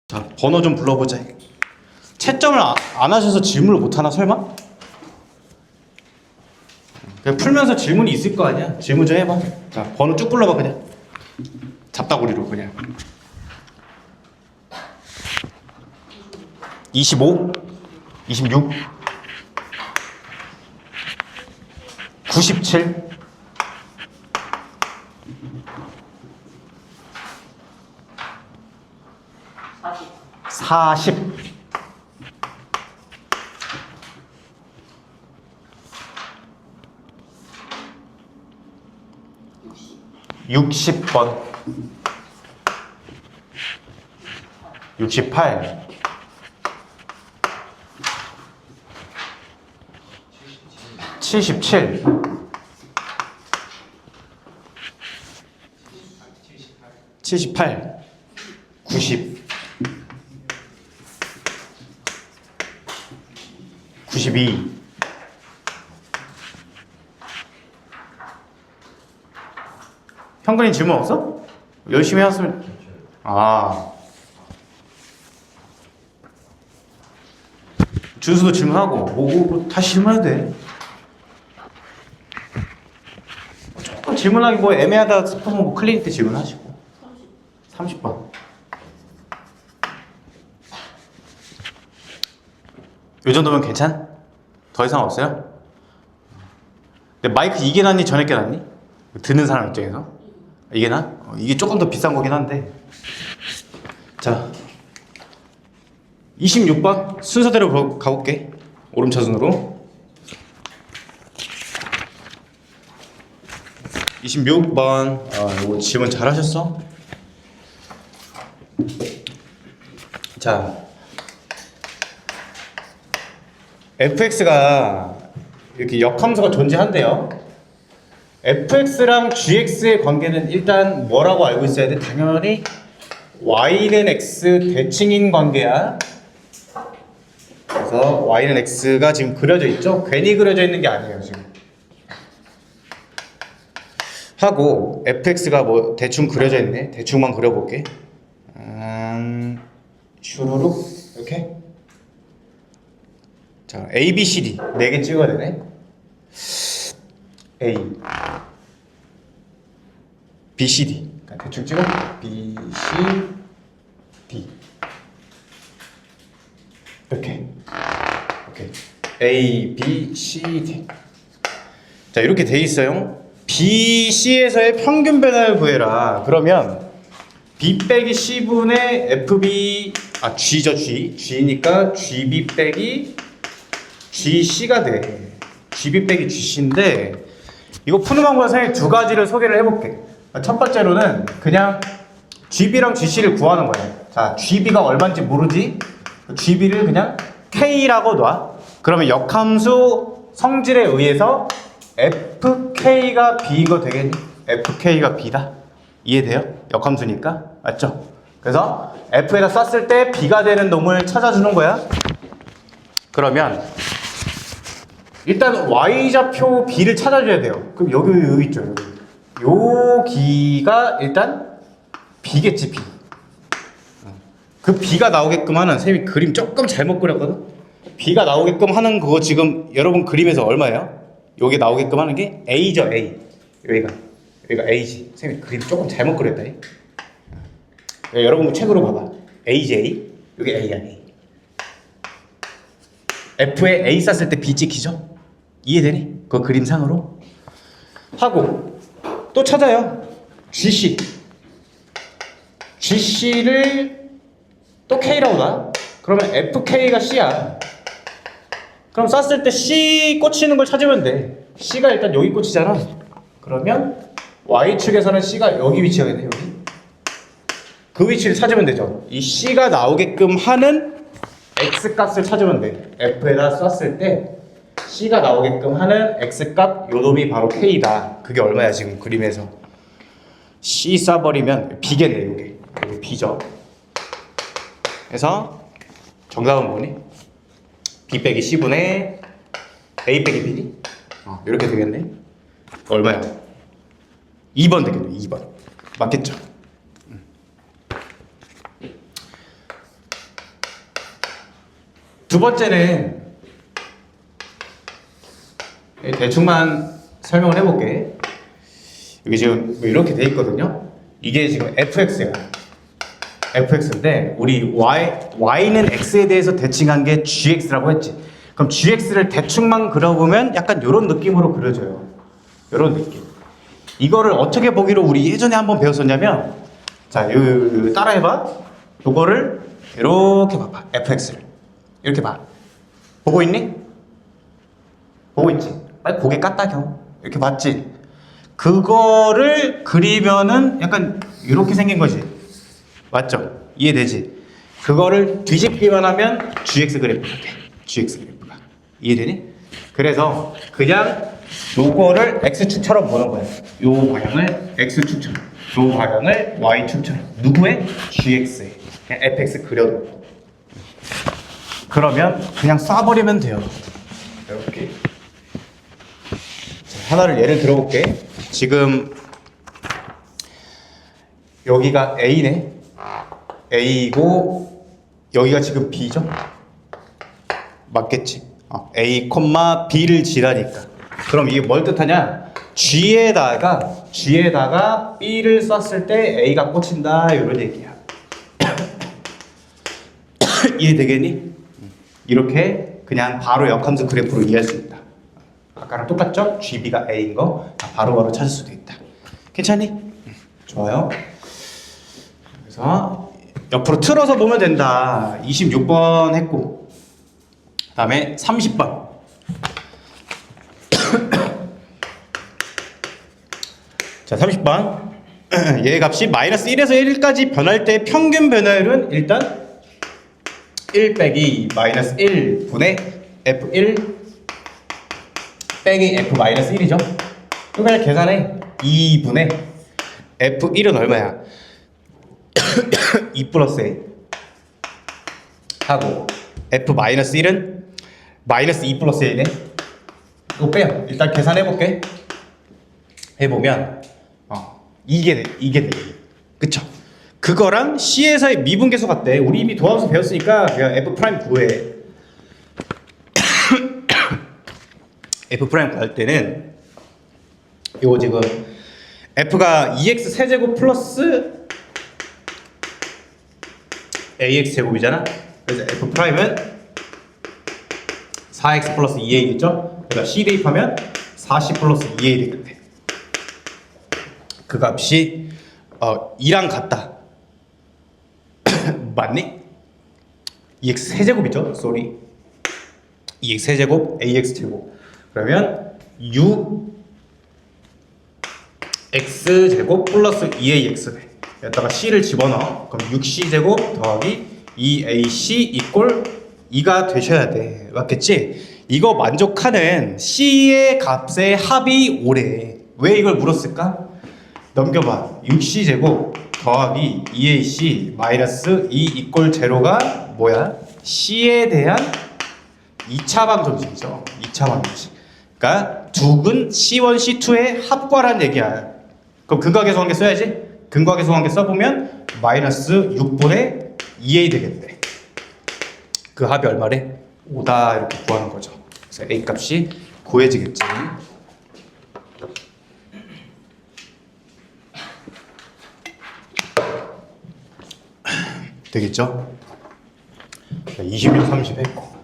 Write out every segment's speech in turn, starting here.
자, 번호 좀 불러보자. 채점을 안 하셔서 질문을 못 하나 설마? 그냥 풀면서 질문이 있을 거 아니야. 질문 좀 해봐. 자, 번호 쭉 불러봐 그냥. 잡다구리로 그냥. 25, 26, 97, 40, 60번, 68, 77, 78, 90, 92, 현근이 질문 없어? 열심히 했으면. 준수도 질문하고 뭐 다시 질문해도 돼. 조금 질문하기 뭐 애매하다 싶으면 뭐 클리닉 때 질문하시고. 30번. 요 정도면 괜찮? 더 이상 없어요? 근데 마이크 이게 낫니 저녁 게 낫니? 듣는 사람 입장에서 이게 나? 이게 조금 더 비싼 거긴 한데. 자, 26번 순서대로 가볼게. 오름차순으로 26번. 이거 질문 잘하셨어? 자, fx가 이렇게 역함수가 존재한대요. fx랑 gx의 관계는 일단 뭐라고 알고 있어야 돼? 당연히 y는 x 대칭인 관계야. 그래서 y는 x가 지금 그려져 있죠? 괜히 그려져 있는 게 아니에요 지금. 하고 fx가 뭐 대충 그려져 있네. 대충만 그려볼게. 슈루룩 이렇게. 자, a, b, c, d 4개 찍어야 되네. a, b, c, d. 대충 찍어. b, c, d. 이렇게. 오케이. a, b, c, d. 자, 이렇게 돼 있어요. b, c에서의 평균 변화를 구해라. 그러면 b 빼기 c분의 fb, g죠, g니까 gb 빼기 gc가 돼. gb 빼기 gc인데 이거 푸는 방법은 선생님 두 가지를 소개를 해볼게. 첫 번째로는 그냥 gb랑 gc를 구하는 거예요. 자, gb가 얼마인지 모르지? gb를 그냥 k라고 놔. 그러면 역함수 성질에 의해서 fk가 b가 되겠니? fk가 b다. 이해돼요? 역함수니까. 맞죠? 그래서 f에다 썼을 때 b가 되는 놈을 찾아주는 거야. 그러면 일단 y좌표 b를 찾아줘야 돼요. 그럼 여기 있죠. 여기가 일단 b겠지, b. 그 b가 나오게끔 하는, 쌤이 그림 조금 잘못 그렸거든? b가 나오게끔 하는 그거 지금 여러분 그림에서 얼마예요? 여기 나오게끔 하는 게 a죠, a. 여기가 a지. 쌤이 그림 조금 잘못 그렸다. 여러분 책으로 봐봐. a지, a. 여기 a야, a. f에 a 쌌을 때 b 찍히죠? 이해되니? 그 그림상으로? 하고 또 찾아요. gc를 또 k라고 놔. 그러면 fk가 c야. 그럼 쌌을 때 c 꽂히는 걸 찾으면 돼. c가 일단 여기 꽂히잖아. 그러면 y축에서는 c가 여기 위치하겠네. 여기. 그 위치를 찾으면 되죠. 이 c가 나오게끔 하는 x값을 찾으면 돼. f에다 썼을 때 c가 나오게끔 하는 x값, 요 놈이 바로 k다. 그게 얼마야 지금 그림에서. c 쏴버리면 b겠네. 요게 b죠. 그래서 정답은 뭐니? b 빼기 c분의 a 빼기 b. 이렇게 되겠네. 얼마야? 2번 되겠네. 2번 맞겠죠? 두 번째는 대충만 설명을 해볼게. 여기 지금 이렇게 돼 있거든요. 이게 지금 fx야. fx인데 우리 y는 x에 대해서 대칭한 게 gx라고 했지. 그럼 gx를 대충만 그려보면 약간 이런 느낌으로 그려져요. 이런 느낌. 이거를 어떻게 보기로 우리 예전에 한번 배웠었냐면, 자, 따라해봐. 요거를 이렇게 봐봐. fx를 이렇게 봐. 보고 있니? 보고 있지? 빨리 고개 까딱여. 이렇게 봤지? 그거를 그리면은 약간 이렇게 생긴 거지. 맞죠? 이해되지? 그거를 뒤집기만 하면 gx 그래프가 돼. gx 그래프가. 이해되니? 그래서 그냥 요거를 x축처럼 보는 거야. 요 방향을 x축처럼, 요 방향을 y축처럼. 누구의? gx의. 그냥 fx 그려도. 그러면 그냥 쏴버리면 돼요. 이렇게. 자, 하나를 예를 들어볼게. 지금 여기가 A네. A이고 여기가 지금 B죠? 맞겠지? A, B를 지라니까. 그럼 이게 뭘 뜻하냐? G에다가 B를 썼을 때 A가 꽂힌다 이런 얘기야. 이해되겠니? 이렇게 그냥 바로 역함수 그래프로 이해할 수 있다. 아까랑 똑같죠? GB가 A인 거 바로바로 찾을 수도 있다. 괜찮니? 좋아요. 그래서 옆으로 틀어서 보면 된다. 26번 했고, 그 다음에 30번. 자, 30번. 얘 값이 마이너스 1에서 1까지 변할 때 평균 변화율은 일단 1 빼기 마이너스 1 분의 F1 빼기 F 마이너스 1이죠. 이거 그냥 계산해. 2분의 F1은 얼마야? 2 플러스 A 하고 F 마이너스 1은 마이너스 2 플러스 A네. 이거 빼요. 일단 계산해볼게. 해보면 이게 돼. 그쵸? 그거랑 C에서의 미분계수 같대. 우리 이미 도함수 배웠으니까 그냥 F 프라임 구해. F 프라임 구할 때는 이거 지금 F가 2x 세제곱 플러스 ax 제곱이잖아. 그래서 F 프라임은 4x 플러스 2a겠죠? 그러니까 C 대입하면 40 플러스 2a 되겠네. 그 값이 2랑 같다. 맞니? 2x 세제곱이죠? 쏘리. 2x 세제곱 ax 제곱. 그러면 6x 제곱 플러스 2ax 돼. 여기다가 c를 집어넣어. 그럼 6c 제곱 더하기 2ac 이꼴 2가 되셔야 돼. 맞겠지? 이거 만족하는 c의 값의 합이 5래. 왜 이걸 물었을까? 넘겨봐. 6c 제곱 더하기 2ac 마이너스 2 이꼴 제로가 뭐야? c에 대한 2차 방정식이죠. 2차 방정식. 그러니까 두근 C1, C2의 합과란 얘기야. 그럼 근과계수관계 써야지. 근과계수관계 써보면 마이너스 6분의 2a 되겠네. 그 합이 얼마래? 5다 이렇게 구하는 거죠. 그래서 a 값이 구해지겠지. 되겠죠? 26, 30 했고,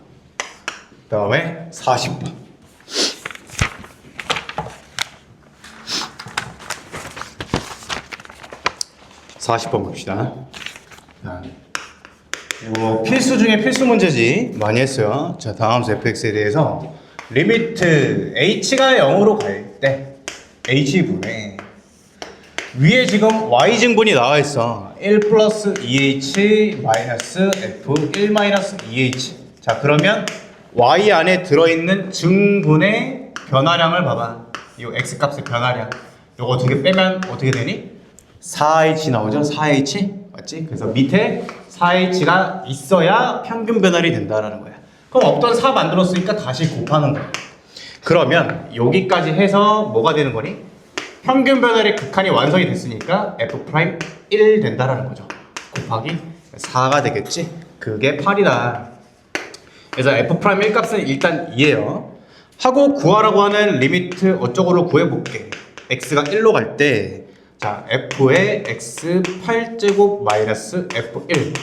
그 다음에 40번. 40번 봅시다. 이거 필수 중에 필수 문제지. 많이 했어요. 자, 다음수 fx에 대해서 리미트 h가 0으로 갈 때 h분의 위에 지금 y증분이 나와 있어. 1 플러스 2h 마이너스 f 1 마이너스 2h. 자, 그러면 y 안에 들어있는 증분의 변화량을 봐봐. 이 x 값의 변화량. 이거 어떻게 빼면 어떻게 되니? 4h 나오죠? 4h? 맞지? 그래서 밑에 4h가 있어야 평균 변화율이 된다는 거야. 그럼 없던 4 만들었으니까 다시 곱하는 거야. 그러면 여기까지 해서 뭐가 되는 거니? 평균 변화율의 극한이 완성이 됐으니까 F'1 된다라는 거죠. 곱하기 4가 되겠지? 그게 8이다. 그래서 f' 1 값은 일단 2예요. 하고 구하라고 하는 리미트 어쩌고를 구해볼게. x가 1로 갈 때, 자, f의 x 8제곱 마이너스 f1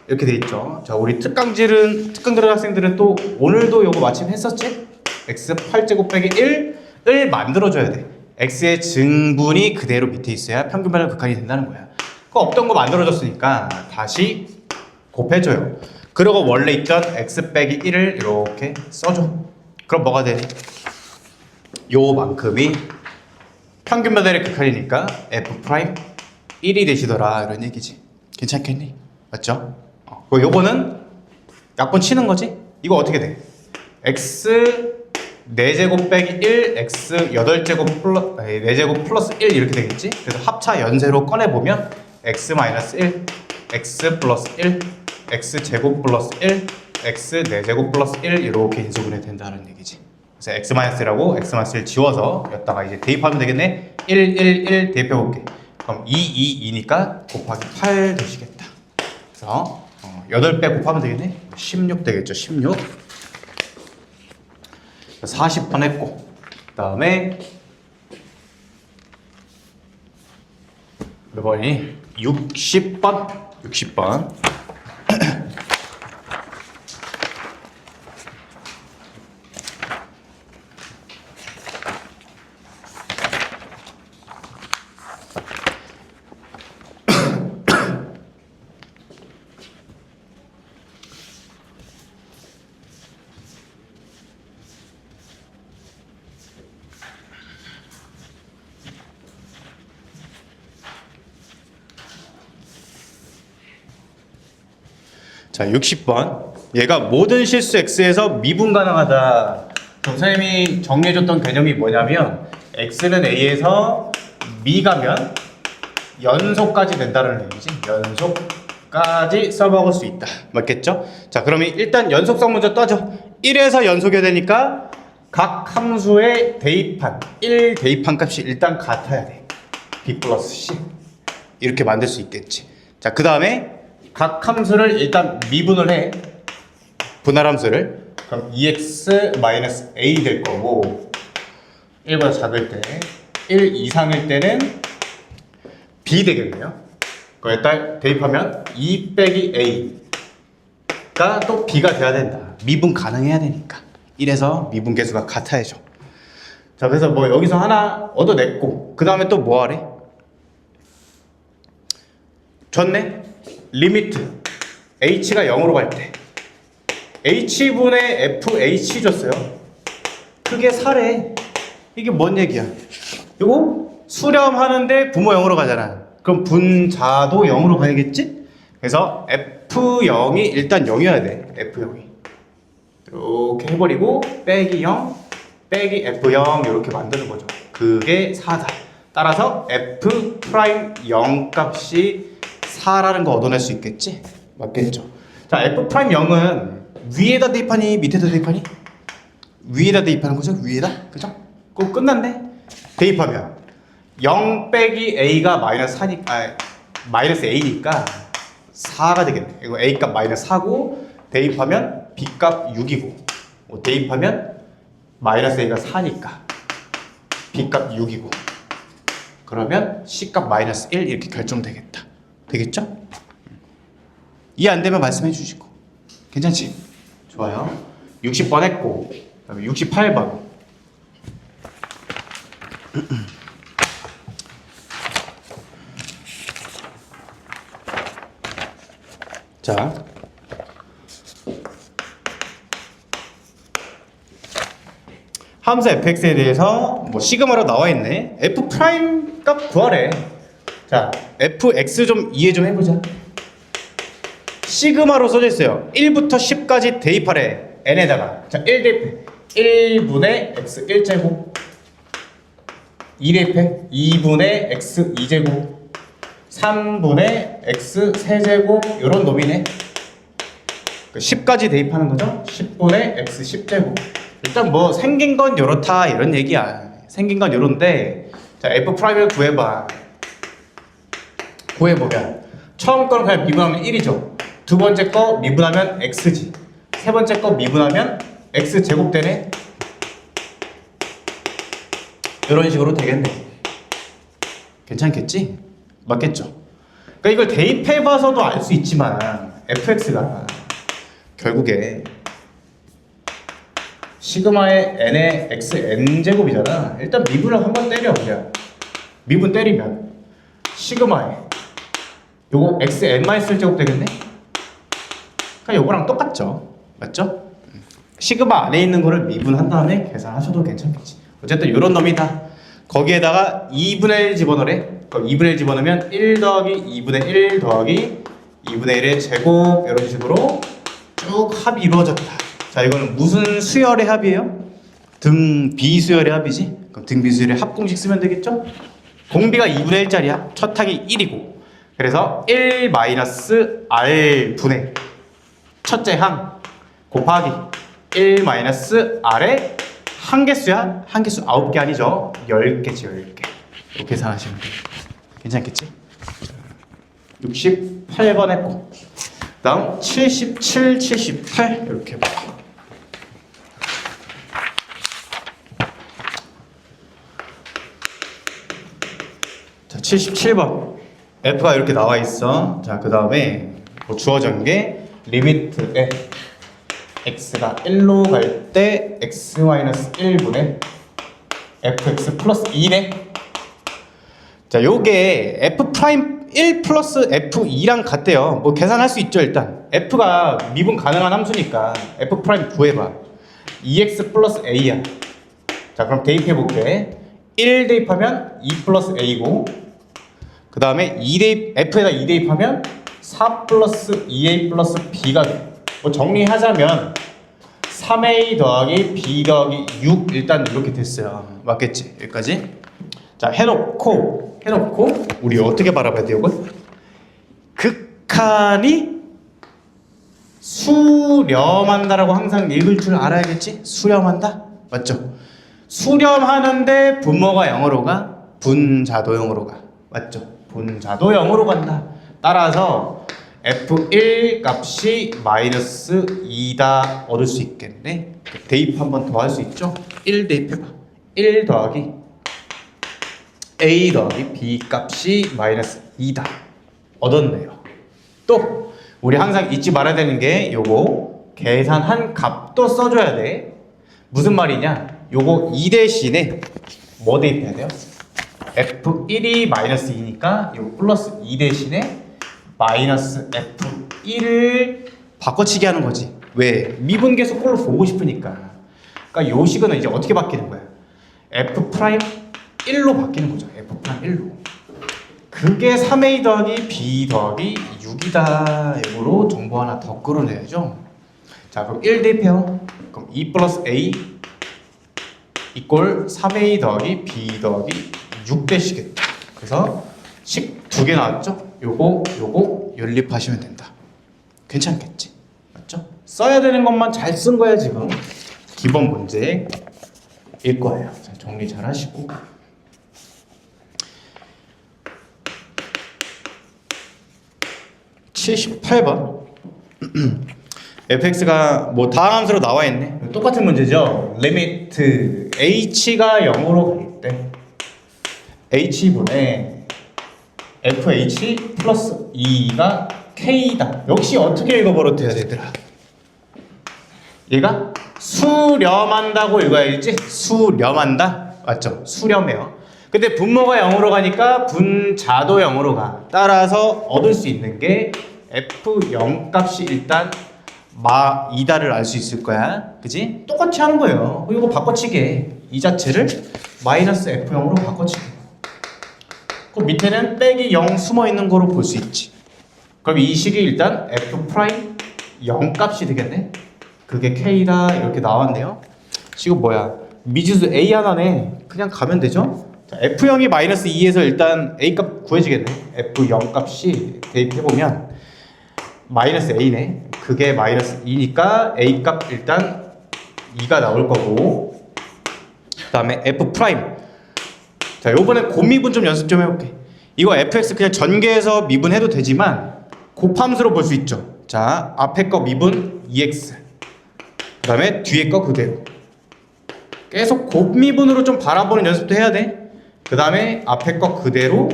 이렇게 돼 있죠. 자, 우리 특강 들은 학생들은 또 오늘도 요거 마침 했었지? x 8제곱 빼기 1을 만들어줘야 돼. x의 증분이 그대로 밑에 있어야 평균 변화 극한이 된다는 거야. 그거 없던 거 만들어줬으니까 다시 곱해줘요. 그리고 원래 있던 x 빼기 1을 이렇게 써줘. 그럼 뭐가 돼? 요만큼이 평균 변화의 극한이니까 f' 1이 되시더라 이런 얘기지. 괜찮겠니? 맞죠? 요거는 약분 치는 거지? 이거 어떻게 돼? x 4제곱 빼기 1, x 8제곱 4제곱 플러스 1 이렇게 되겠지? 그래서 합차 연세로 꺼내보면 x 마이너스 1, x 플러스 1, x 제곱 플러스 1, x 4제곱 플러스 1 이렇게 인수분해 된다는 얘기지. 그래서 x 마이너스라고 x 마이너스 1 지워서 여기다가 이제 대입하면 되겠네. 1, 1, 1 대입해볼게. 그럼 2, 2, 2니까 곱하기 8 되시겠다. 그래서 8배 곱하면 되겠네. 16 되겠죠. 16. 40번 했고, 그 다음에 몇 번이? 60번. 60번. 자, 60번. 얘가 모든 실수 x에서 미분 가능하다. 선생님이 정리해줬던 개념이 뭐냐면 x는 a에서 미 가면 연속까지 된다는 얘기지. 연속까지 써먹을 수 있다. 맞겠죠? 자, 그러면 일단 연속성 먼저 따져. 1에서 연속이 되니까 각 함수에 대입한 1 대입한 값이 일단 같아야 돼. b 플러스 c 이렇게 만들 수 있겠지. 자, 그 다음에 각 함수를 일단 미분을 해. 분할함수를. 그럼 2x-a 될 거고 1보다 작을 때 1 이상일 때는 b 되겠네요. 거기다 대입하면 2 빼기 a가 또 b가 돼야 된다. 미분 가능해야 되니까 1에서 미분 계수가 같아야죠. 자, 그래서 뭐 여기서 하나 얻어냈고 그 다음에 또 뭐 하래? 줬네? 리미트 h가 0으로 갈 때 h분의 fh 줬어요. 그게 4래. 이게 뭔 얘기야? 이거 수렴하는데 부모 0으로 가잖아. 그럼 분자도 0으로 가야겠지? 그래서 f0이 일단 0이어야 돼. f0이 이렇게 해버리고 빼기 0 빼기 f0 이렇게 만드는 거죠. 그게 4다. 따라서 f'0 값이 4라는 거 얻어낼 수 있겠지? 맞겠죠? 자, f'0은 위에다 대입하니 밑에다 대입하니? 위에다 대입하는 거죠? 위에다? 그죠? 그거 끝났네? 대입하면 0 빼기 a가 마이너스 4니까 마이너스 a니까 4가 되겠네. 이거 a 값 마이너스 4고 대입하면 b 값 6이고 대입하면 마이너스 a가 4니까 b 값 6이고 그러면 c 값 마이너스 1 이렇게 결정되겠다. 되겠죠? 이해 안 되면 말씀해 주시고. 괜찮지? 좋아요. 60번 했고 그다음에 68번. 자, 함수 fx에 대해서 뭐 시그마로 나와 있네. f 프라임 값 구하래. 자, fx 좀 이해 좀 해보자. 시그마로 써져 있어요. 1부터 10까지 대입하래. n에다가. 자, 1 대입해. 1분의 x 1제곱 2 대입해. 2분의 x 2제곱 3분의 x 세제곱 요런 놈이네. 10까지 대입하는 거죠. 10분의 x 10제곱. 일단 뭐 생긴 건 요렇다 이런 얘기야. 생긴 건 요런데 자, f'을 구해봐. 구해보면 처음 거는 그냥 미분하면 1이죠. 두 번째 거 미분하면 x지. 세 번째 거 미분하면 x 제곱 되네. 이런 식으로 되겠네. 괜찮겠지? 맞겠죠? 그러니까 이걸 대입해봐서도 알 수 있지만 fx가 결국에 시그마의 n의 x n제곱이잖아. 일단 미분을 한번 때려. 그냥 미분 때리면 시그마에 요거 x n-1제곱 되겠네? 그러니까 요거랑 똑같죠. 맞죠? 시그마 안에 있는 거를 미분한 다음에 계산하셔도 괜찮겠지. 어쨌든 요런 놈이다. 거기에다가 2분의 1 집어넣으래. 그럼 2분의 1 집어넣으면 1 더하기 2분의 1 더하기 2분의 1의 제곱 이런 식으로 쭉 합이 이루어졌다. 자, 이거는 무슨 수열의 합이에요? 등 비수열의 합이지? 그럼 등 비수열의 합공식 쓰면 되겠죠? 공비가 2분의 1짜리야. 첫 항이 1이고 그래서 1 마이너스 r 분의 첫째 항 곱하기 1 마이너스 r의 한개수야? 한개수 9개 아니죠? 10개지 10개. 이렇게 계산하시면 돼요. 괜찮겠지? 68번 했고 다음 77, 78 이렇게 해봐. 자, 77번 F가 이렇게 나와 있어. 자, 그 다음에 뭐 주어진 게 리미트에 x가 1로 갈 때 x-1분의 fx 플러스 2네. 자, 요게 f'1 플러스 f2랑 같대요. 뭐 계산할 수 있죠. 일단 f가 미분 가능한 함수니까 f' 구해봐. 2x 플러스 a야. 자, 그럼 대입해볼게. 1 대입하면 2 플러스 a고 그 다음에 2 대입, f에다 2 대입하면 4 플러스 2a 플러스 b가 돼. 뭐 정리하자면 3a 더하기 b 더하기 6 일단 이렇게 됐어요. 맞겠지? 여기까지? 자, 해놓고 우리 어떻게 바라봐야 돼요? 이걸? 극한이 수렴한다라고 항상 읽을 줄 알아야겠지? 수렴한다? 맞죠? 수렴하는데 분모가 0으로 가, 분자도 0으로 가. 맞죠? 분자도 0으로 간다. 따라서 f1 값이 마이너스 2다 얻을 수 있겠네. 대입 한 번 더 할 수 있죠? 1 대입해봐. 1 더하기 a 더하기 b 값이 마이너스 2다 얻었네요. 또 우리 항상 잊지 말아야 되는 게 요거 계산한 값도 써줘야 돼. 무슨 말이냐? 요거 2 대신에 뭐 대입해야 돼요? f1이 마이너스 2니까 요 플러스 2 대신에 마이너스 f1을 바꿔치기 하는 거지. 왜? 미분계수 꼴로 보고 싶으니까. 그러니까 요 식은 이제 어떻게 바뀌는 거야? f'1로 바뀌는 거죠. f'1로. 그게 3a 더하기 b 더하기 6이다. 이거로 정보 하나 더 끌어내야죠. 자, 그럼 1 대입해요. 그럼 2 플러스 a 이꼴 3a 더하기 b 더하기 6 되시겠다. 그래서 식 두 개 나왔죠? 요거 연립하시면 된다. 괜찮겠지? 맞죠? 써야 되는 것만 잘 쓴 거야 지금. 기본 문제일 거예요. 자, 정리 잘 하시고. (78번) fx가 뭐 다항 함수로 나와 있네. 똑같은 문제죠. 리미트 h가 0으로 갈 때 h분의 fh 플러스 2가 k다. 역시 어떻게 읽어버릇해야 되더라? 얘가 수렴한다고 읽어야겠지? 수렴한다? 맞죠? 수렴해요. 근데 분모가 0으로 가니까 분자도 0으로 가. 따라서 얻을 수 있는 게 f0 값이 일단 2다를 알 수 있을 거야. 그지? 똑같이 하는 거예요. 이거 바꿔치기. 이 자체를 마이너스 f0으로 바꿔치기. 그 밑에는 빼기 0 숨어 있는 거로 볼 수 있지. 그럼 이 식이 일단 f'0 값이 되겠네. 그게 k다 이렇게 나왔네요. 지금 뭐야? 미지수 a 하나네. 그냥 가면 되죠? 자, f0이 마이너스 2에서 일단 a 값 구해지겠네. f0 값이 대입해보면 마이너스 a네. 그게 마이너스 2니까 a 값 일단 2가 나올 거고, 그 다음에 f 프라임. 자, 요번에 곱미분 좀 연습 좀 해볼게. 이거 fx 그냥 전개해서 미분해도 되지만 곱함수로 볼 수 있죠. 자, 앞에 거 미분 2x 그 다음에 뒤에 거 그대로. 계속 곱미분으로 좀 바라보는 연습도 해야 돼. 그 다음에 앞에 거 그대로,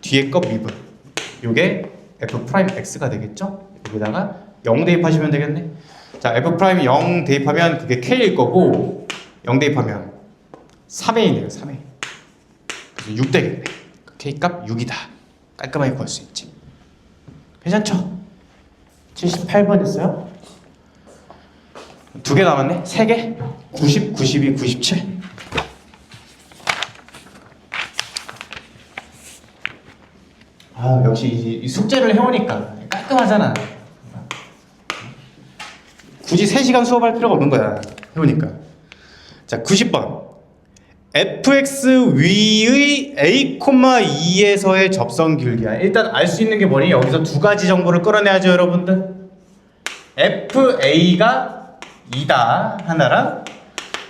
뒤에 거 미분. 요게 f 프라임 x가 되겠죠? 여기다가 0 대입하시면 되겠네. 자, f 프라임 0 대입하면 그게 k일 거고, 0 대입하면 3a네요. 3a. 그래서 6 되겠네. k 값 6이다. 깔끔하게 구할 수 있지. 괜찮죠? 78번이었어요? 2개 남았네? 3개? 90, 92, 97. 아, 역시 이 숙제를 해오니까 깔끔하잖아. 굳이 3시간 수업할 필요가 없는 거야. 해오니까. 자, 90번. fx 위의 a, 2에서의 접선 길기야. 일단 알 수 있는 게 뭐니? 여기서 두 가지 정보를 끌어내야죠, 여러분들. fa가 2다 하나랑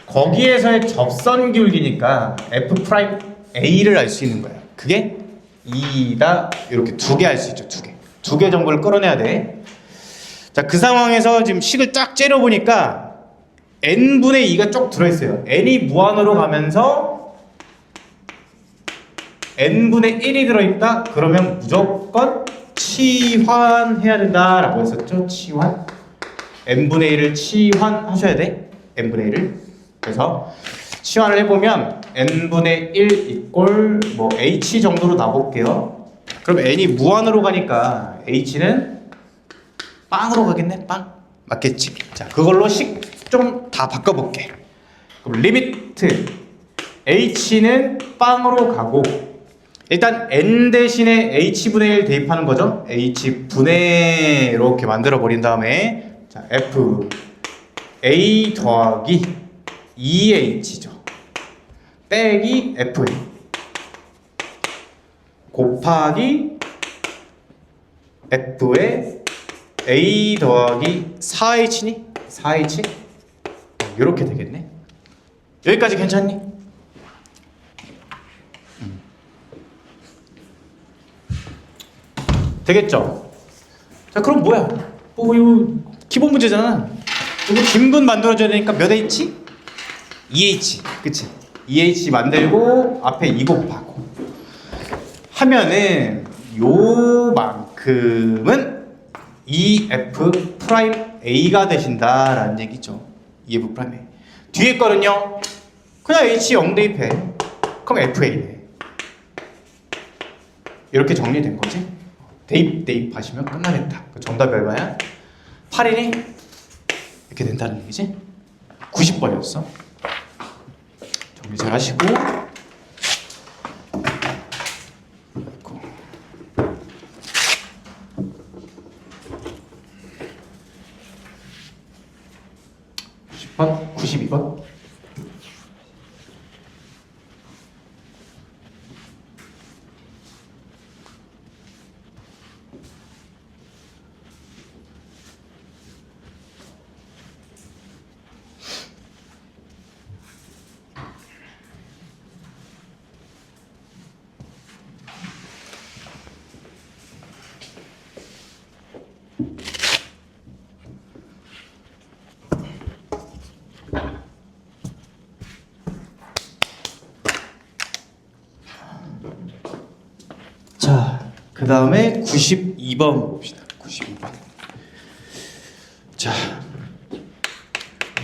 거기에서의 접선 길기니까 f 프라임 a를 알 수 있는 거야. 그게 2다. 이렇게 두 개 알 수 있죠. 두 개 정보를 끌어내야 돼. 자, 그 상황에서 지금 식을 쫙 째려보니까 n분의 2가 쭉 들어있어요. n이 무한으로 가면서 n분의 1이 들어있다? 그러면 무조건 치환해야 된다라고 했었죠. 치환. n분의 1을 치환하셔야 돼. n분의 1을. 그래서 치환을 해보면 n분의 1 이꼴 뭐 h 정도로 나볼게요. 그럼 n이 무한으로 가니까 h는 빵으로 가겠네? 빵. 맞겠지? 자, 그걸로 식 좀 다 바꿔볼게. 그럼 리미트 h는 빵으로 가고, 일단 n 대신에 h분의 1 대입하는 거죠. h분의 이렇게 만들어 버린 다음에, 자, f a 더하기 2h죠. 빼기 fa 곱하기 f의 a 더하기 4h니? 4h? 이렇게 되겠네. 여기까지 괜찮니? 되겠죠? 자, 그럼 뭐야? 이거 기본 문제잖아. 이거 긴분 만들어줘야 되니까 몇 h? 2h. 그치? 2h 만들고 앞에 2 곱하고 하면은 요만큼은 EF 프라임 A가 되신다라는 얘기죠. EF 프라임 A. 뒤에 거는요, 그냥 H 0 대입해. 그럼 FA네. 이렇게 정리된 거지. 대입하시면 끝나겠다. 정답이 얼마야? 8이니? 이렇게 된다는 얘기지. 90번이었어. 정리 잘 하시고. 92번. 자, 그 다음에 92번 봅시다. 92번. 자,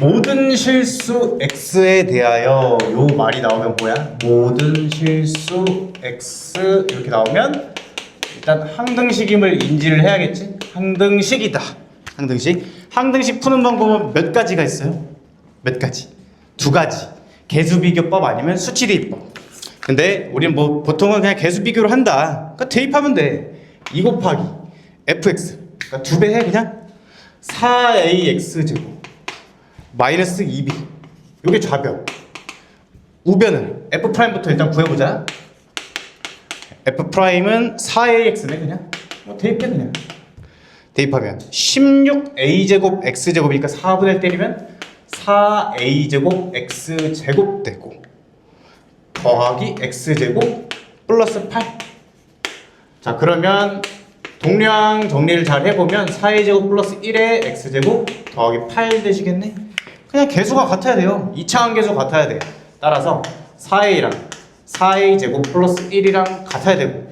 모든 실수 x에 대하여 요 말이 나오면 뭐야? 모든 실수 x 이렇게 나오면 일단 항등식임을 인지를 해야겠지? 항등식이다. 항등식 푸는 방법은 몇 가지가 있어요? 몇 가지? 2가지. 개수비교법 아니면 수치대입법. 근데 우리는 뭐 보통은 그냥 개수비교를 한다. 그러니까 대입하면 돼. 2 곱하기 fx. 그러니까 2배 해 그냥. 4ax 제곱 마이너스 2b. 요게 좌변. 우변은 f 프라임부터 일단 구해보자. f 프라임은 4ax네 그냥. 뭐 대입해 그냥. 대입하면 16a 제곱 x 제곱이니까 4분의 1 때리면 4a 제곱 x 제곱 되고 더하기 x제곱 플러스 8. 자, 그러면 동량 정리를 잘 해보면 4a 제곱 플러스 1의 x제곱 더하기 8 되시겠네? 그냥 개수가 같아야 돼요. 2차원 개수 같아야 돼. 따라서 4a랑 4a 제곱 플러스 1이랑 같아야 되고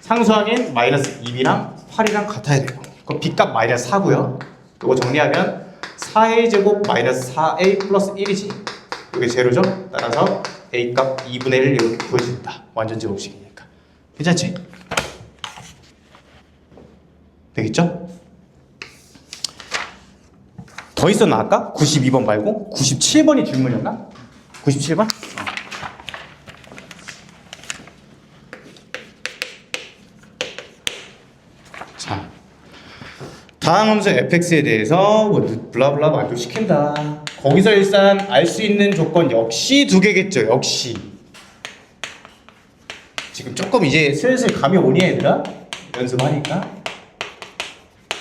상수항인 마이너스 2b랑 8이랑 같아야 돼요. 그럼 b값 마이너스 4고요. 이거 정리하면 4a 제곱 마이너스 4a 플러스 1이지. 이게 제로죠? 따라서 a값 2분의 1 이렇게 구해진다. 완전 제곱식이니까. 괜찮지? 되겠죠? 더 있었나 아까? 92번 말고? 97번이 질문이었나? 97번? 자, 다항 함수 fx에 대해서 뭐 블라블라 만족시킨다. 거기서 일단 알 수 있는 조건 역시 두 개겠죠. 역시 지금 조금 이제 슬슬 감이 오니 얘들아? 연습하니까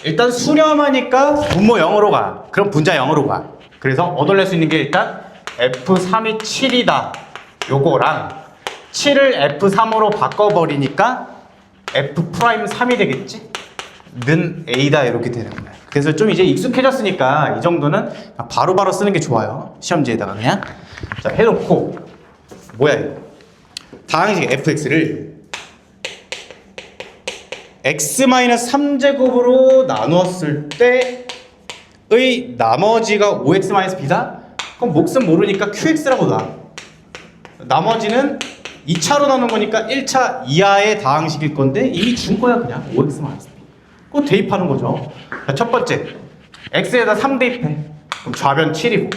일단 수렴하니까 분모 0으로 가. 그럼 분자 0으로 가. 그래서 얻어낼 수 있는 게 일단 F3이 7이다. 요거랑 7을 F3으로 바꿔버리니까 F'3이 되겠지? 는 A다 이렇게 되는 거야. 그래서 좀 이제 익숙해졌으니까 이 정도는 바로바로 쓰는 게 좋아요. 시험지에다가 그냥. 자, 해놓고 뭐야 이거. 다항식 fx를 x-3제곱으로 나누었을 때의 나머지가 5x-b다? 그럼 몫은 모르니까 qx라고 놔. 나머지는 2차로 나눈 거니까 1차 이하의 다항식일 건데 이미 준 거야 그냥 5x-b. 그거 대입하는 거죠. 자, 첫 번째 x에다 3 대입해. 그럼 좌변 7이고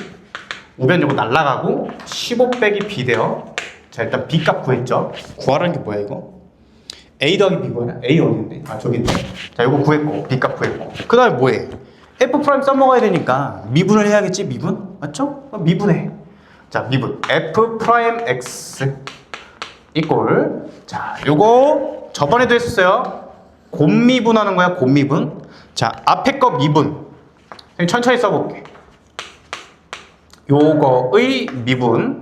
우변 요거 날라가고 15 빼기 b 돼요. 자, 일단 b 값 구했죠. 구하라는 게 뭐야 이거? a 더하기 b 뭐야? a 어딘데? 아 저기 있네. 자 이거 구했고 b 값 구했고 그 다음에 뭐해? f 프라임 써먹어야 되니까 미분을 해야겠지. 미분? 맞죠? 미분해. 자 미분 f 프라임 x 이꼴 자 요거 저번에도 했었어요. 곱미분하는 거야. 곱미분. 자 앞에 거 미분 천천히 써볼게. 요거의 미분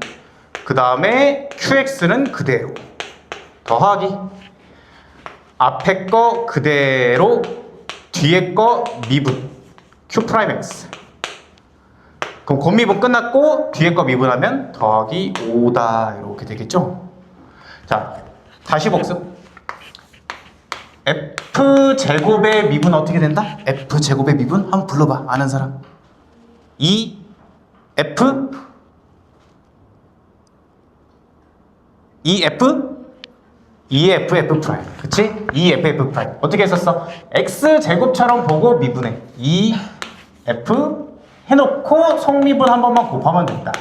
그 다음에 qx는 그대로 더하기 앞에 거 그대로 뒤에 거 미분 q'x. 그럼 곱미분 끝났고 뒤에 거 미분하면 더하기 5다 이렇게 되겠죠. 자 다시 복습. f제곱의 미분 어떻게 된다? f제곱의 미분 한번 불러봐. 아는 사람. 2f 2f f 프라임. 그치? 2f f 프라임. 어떻게 했었어? x 제곱처럼 보고 미분해. 2f 해놓고 속미분 한 번만 곱하면 된다.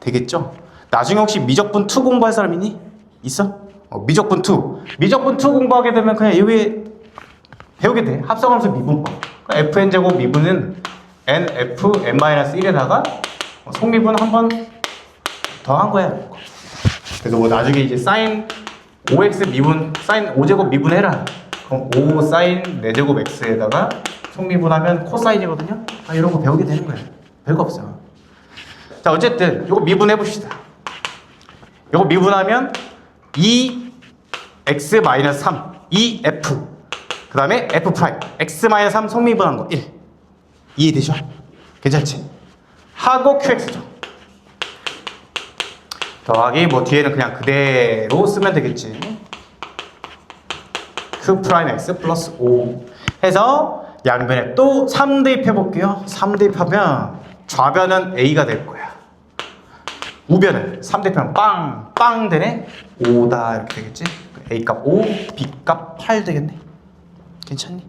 되겠죠? 나중에 혹시 미적분 2 공부할 사람 있니? 있어? 미적분 2. 미적분 2 공부하게 되면 그냥 여기 배우게 돼. 합성함수 미분법. fn 제곱 미분은 nf n-1에다가 속미분 한 번 더 한 거야. 그래서 뭐 나중에 이제 사인 5x 미분 사인 5제곱 미분해라. 그럼 5 사인 4제곱 x에다가 속미분하면 코사인이거든요. 이런 거 배우게 되는 거예요. 별거 없어요. 자 어쨌든 이거 미분해 봅시다. 이거 미분하면 2x-3 2f 그 다음에 f 프라임 x-3 속미분한 거 1 이해되죠? 괜찮지? 하고 qx죠. 더하기 뭐 뒤에는 그냥 그대로 쓰면 되겠지. q'x 플러스 5 해서 양변에 또 3 대입해 볼게요. 3 대입하면 좌변은 a가 될 거야. 우변은 3 대입하면 빵 되네. 5다 이렇게 되겠지. a 값 5 b 값 8 되겠네. 괜찮니?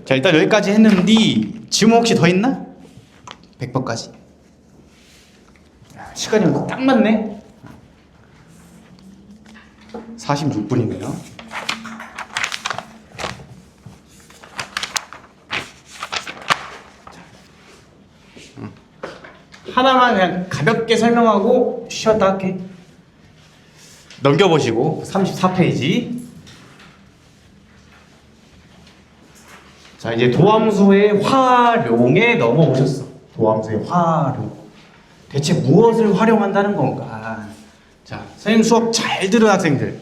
자 일단 여기까지 했는데 질문 혹시 더 있나? 100번까지. 시간이 뭐 딱 맞네. 46분이네요. 하나만 그냥 가볍게 설명하고 쉬었다 할게. 넘겨보시고 34페이지. 자 이제 도함수의 활용에 넘어오셨어. 도함수의 활용. 대체 무엇을 활용한다는 건가? 자, 선생님 수업 잘 들은 학생들.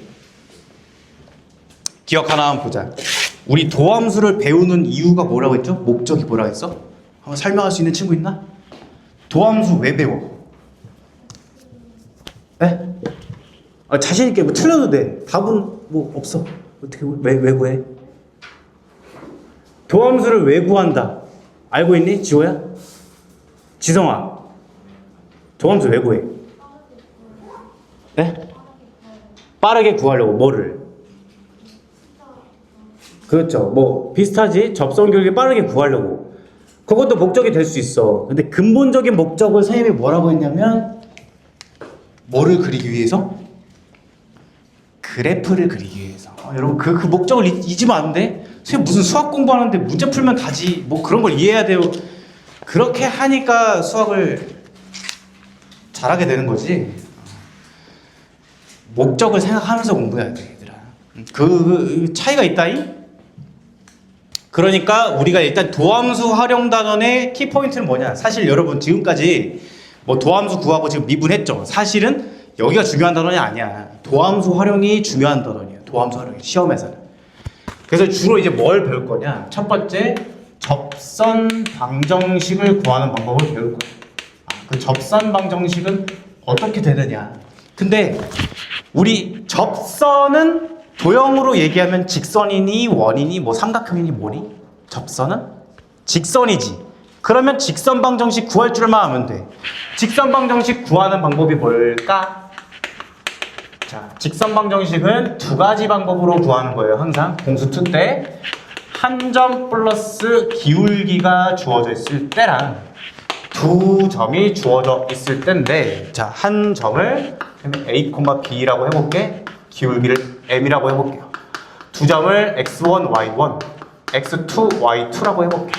기억 하나만 보자. 우리 도함수를 배우는 이유가 뭐라고 했죠? 목적이 뭐라고 했어? 한번 설명할 수 있는 친구 있나? 도함수 왜 배워? 에? 자신 있게 뭐 틀려도 돼. 답은 뭐 없어. 어떻게 왜 구해? 도함수를 왜 구한다? 알고 있니? 지호야? 지성아. 도함수 왜 구해? 네? 빠르게 구하려고 뭐를? 그렇죠. 뭐 비슷하지. 접선 기울기 빠르게 구하려고. 그것도 목적이 될 수 있어. 근데 근본적인 목적을 선생님이 뭐라고 했냐면 뭐를 그리기 위해서? 그래프를 그리기 위해서. 여러분 그 목적을 잊으면 안 돼. 선생님 무슨 수학 공부하는데 문제 풀면 다지. 뭐 그런 걸 이해해야 돼요. 그렇게 하니까 수학을 잘하게 되는 거지. 목적을 생각하면서 공부해야 돼, 얘들아. 그 차이가 있다이? 그러니까 우리가 일단 도함수 활용 단원의 키포인트는 뭐냐? 사실 여러분 지금까지 뭐 도함수 구하고 지금 미분했죠. 사실은 여기가 중요한 단원이 아니야. 도함수 활용이 중요한 단원이에요. 도함수 활용이 시험에서는. 그래서 주로 이제 뭘 배울 거냐? 첫 번째 접선 방정식을 구하는 방법을 배울 거야. 그 접선 방정식은 어떻게 되느냐? 근데 우리 접선은 도형으로 얘기하면 직선이니 원이니 뭐 삼각형이니 뭐니? 접선은 직선이지. 그러면 직선 방정식 구할 줄만 하면 돼. 직선 방정식 구하는 방법이 뭘까? 자, 직선 방정식은 두 가지 방법으로 구하는 거예요. 항상 공수2 때 한 점 플러스 기울기가 주어져 있을 때랑 두 점이 주어져 있을 때인데, 자, 한 점을 A, B라고 해볼게. 기울기를 M이라고 해볼게요. 두 점을 X1, Y1, X2, Y2라고 해볼게.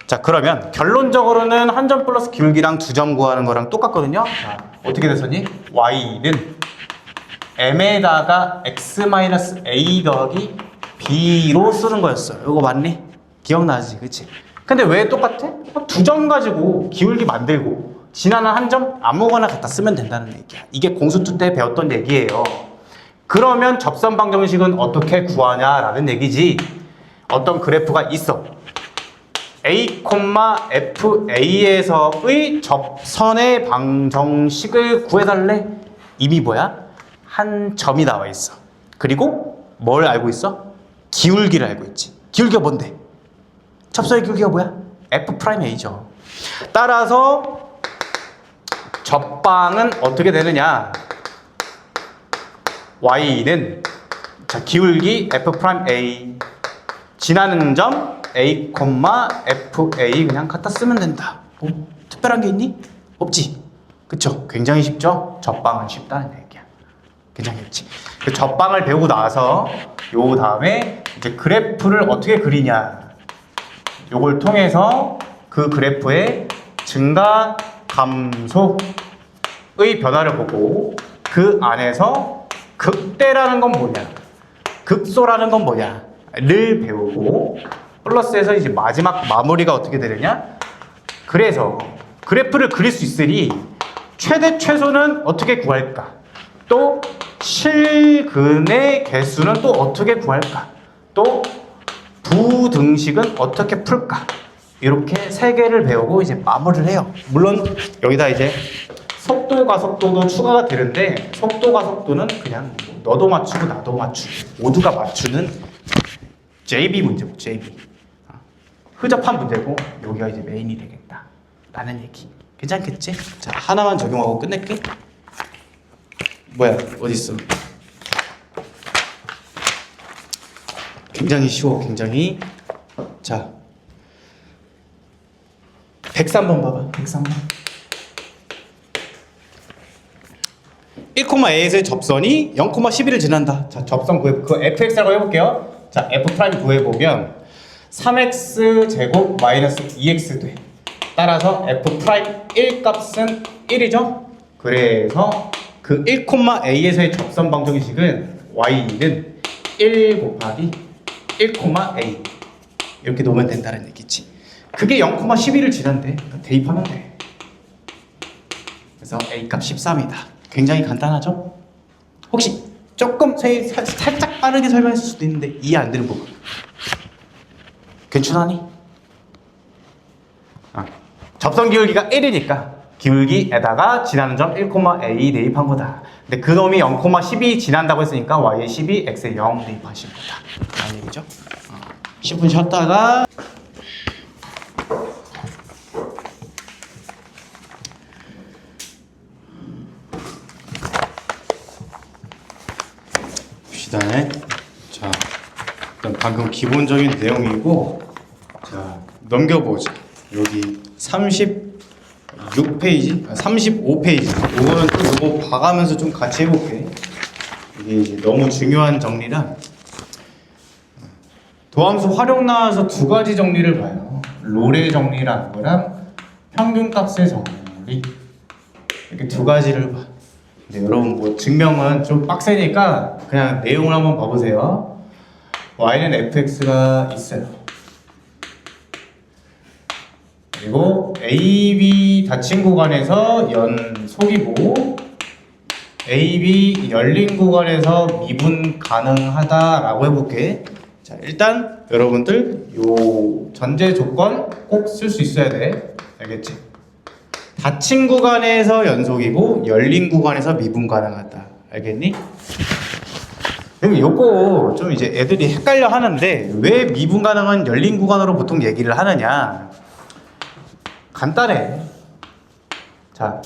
자, 그러면 결론적으로는 한 점 플러스 기울기랑 두 점 구하는 거랑 똑같거든요. 자, 어떻게 됐었니? Y는 M에다가 X-A 더하기 B로 쓰는 거였어. 이거 맞니? 기억나지? 그치? 근데 왜 똑같아? 두 점 가지고 기울기 만들고 지나는 한 점 아무거나 갖다 쓰면 된다는 얘기야. 이게 공수2 때 배웠던 얘기예요. 그러면 접선 방정식은 어떻게 구하냐라는 얘기지. 어떤 그래프가 있어. A, FA에서의 접선의 방정식을 구해달래. 이미 뭐야? 한 점이 나와 있어. 그리고 뭘 알고 있어? 기울기를 알고 있지. 기울기가 뭔데? 접선의 기울기가 뭐야? F'A죠. 따라서 접방은 어떻게 되느냐? Y는 자, 기울기 F'A 지나는 점 A, FA 그냥 갖다 쓰면 된다. 뭐 특별한 게 있니? 없지. 그쵸? 굉장히 쉽죠? 접방은 쉽다는 얘기야. 괜찮겠지? 그 접방을 배우고 나서 요 다음에 이제 그래프를 어떻게 그리냐, 요걸 통해서 그 그래프의 증가 감소의 변화를 보고 그 안에서 극대라는 건 뭐냐, 극소라는 건 뭐냐를 배우고, 플러스에서 이제 마지막 마무리가 어떻게 되느냐. 그래서 그래프를 그릴 수 있으니 최대 최소는 어떻게 구할까, 또 실근의 개수는 또 어떻게 구할까, 또 부등식은 어떻게 풀까, 이렇게 세 개를 배우고 이제 마무리를 해요. 물론 여기다 이제 속도 가속도도 추가가 되는데, 속도 가속도는 그냥 너도 맞추고 나도 맞추고 모두가 맞추는 JB 문제고, JB 흐접한 문제고, 여기가 이제 메인이 되겠다 라는 얘기. 괜찮겠지? 자, 하나만 적용하고 끝낼게. 뭐야, 어딨어? 굉장히 쉬워, 굉장히. 자, 103번 봐봐. 103번. 1,A에서의 접선이 0,11을 지난다. 자, 접선 구해, 그 fx라고 해볼게요. 자, f' 구해보면 3x 제곱 마이너스 2x 돼. 따라서 f'1 값은 1이죠. 그래서 그 1,A에서의 접선 방정식은 y는 1 곱하기 1,A 이렇게 놓으면 된다는 얘기지. 그게 0,11을 지난대. 그러니까 대입하면 돼. 그래서 A 값 13이다. 굉장히 간단하죠? 혹시 조금 살짝 빠르게 설명했을 수도 있는데 이해 안 되는 부분. 괜찮아니? 접선 기울기가 1이니까 기울기에다가 지나는 점 1,a 대입한 거다. 근데 그 놈이 0,12 지난다고 했으니까 y에 12, x에 0 대입하신 거다. 라는 얘기죠. 10분 쉬었다가 봅시다. 자, 일단 방금 기본적인 내용이고, 자, 넘겨보자. 여기 36페이지, 35페이지. 이거는 또 이거 봐가면서 좀 같이 해볼게. 이게 이제 너무 중요한 정리라. 도함수 활용 나와서 두 가지 정리를 봐요. 롤의 정리라는 거랑 평균값의 정리. 이렇게 두 가지를 봐. 근데 여러분 뭐 증명은 좀 빡세니까 그냥 내용을 한번 봐보세요. y는 fx가 있어요. 그리고 AB 닫힌 구간에서 연속이고 AB 열린 구간에서 미분 가능하다라고 해볼게. 자, 일단 여러분들 요 전제 조건 꼭 쓸 수 있어야 돼. 알겠지? 닫힌 구간에서 연속이고 열린 구간에서 미분 가능하다. 알겠니? 그리고 요거 좀 이제 애들이 헷갈려 하는데 왜 미분 가능한 열린 구간으로 보통 얘기를 하느냐? 간단해. 자,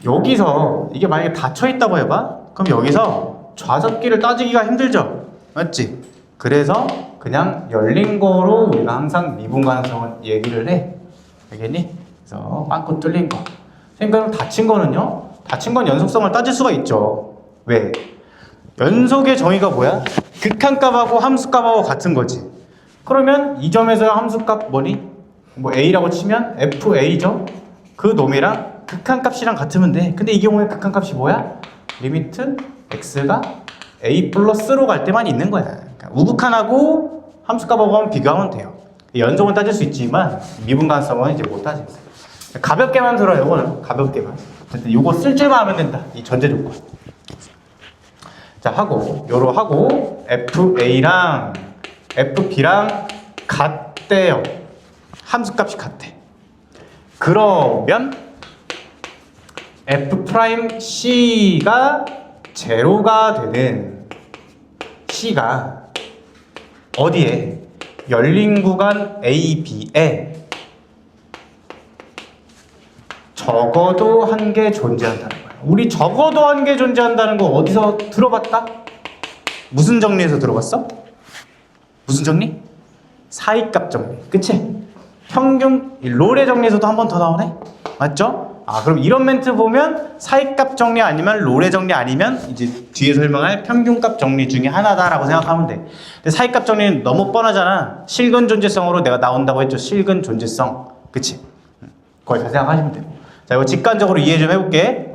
여기서 이게 만약에 닫혀 있다고 해봐? 그럼 여기서 좌접기를 따지기가 힘들죠? 맞지? 그래서 그냥 열린 거로 우리가 항상 미분 가능성을 얘기를 해. 알겠니? 그래서 빵꾸 뚫린 거. 그럼 닫힌 거는요? 닫힌 건 연속성을 따질 수가 있죠. 왜? 연속의 정의가 뭐야? 극한값하고 함수값하고 같은 거지. 그러면 이 점에서 함수값 뭐니? 뭐 a라고 치면 fa죠? 그 놈이랑 극한값이랑 같으면 돼. 근데 이 경우에 극한값이 뭐야? 리미트 x가 a 플러스로 갈 때만 있는 거야. 그러니까 우극한하고 함수값하고 비교하면 돼요. 연속은 따질 수 있지만 미분 가능성은 이제 못 따집니다. 가볍게만 들어요. 이거는 가볍게만. 근데 이거 쓸 줄만 하면 된다. 이 전제 조건. 자, 하고 요로 하고 fa랑 fb랑 같대요. 함수값이 같대. 그러면 f'C가 제로가 되는 C가 어디에? 열린 구간 A, B에 적어도 한 개 존재한다는 거야. 우리 적어도 한 개 존재한다는 거 어디서 들어봤다? 무슨 정리에서 들어봤어? 무슨 정리? 사이값 정리. 그치? 평균, 롤의 정리에서도 한 번 더 나오네? 맞죠? 그럼 이런 멘트 보면 사이값 정리 아니면 롤의 정리 아니면 이제 뒤에 설명할 평균값 정리 중에 하나다라고 생각하면 돼. 근데 사이값 정리는 너무 뻔하잖아. 실근 존재성으로 내가 나온다고 했죠. 실근 존재성. 그치? 거의 다 생각하시면 돼요. 자, 이거 직관적으로 이해 좀 해볼게.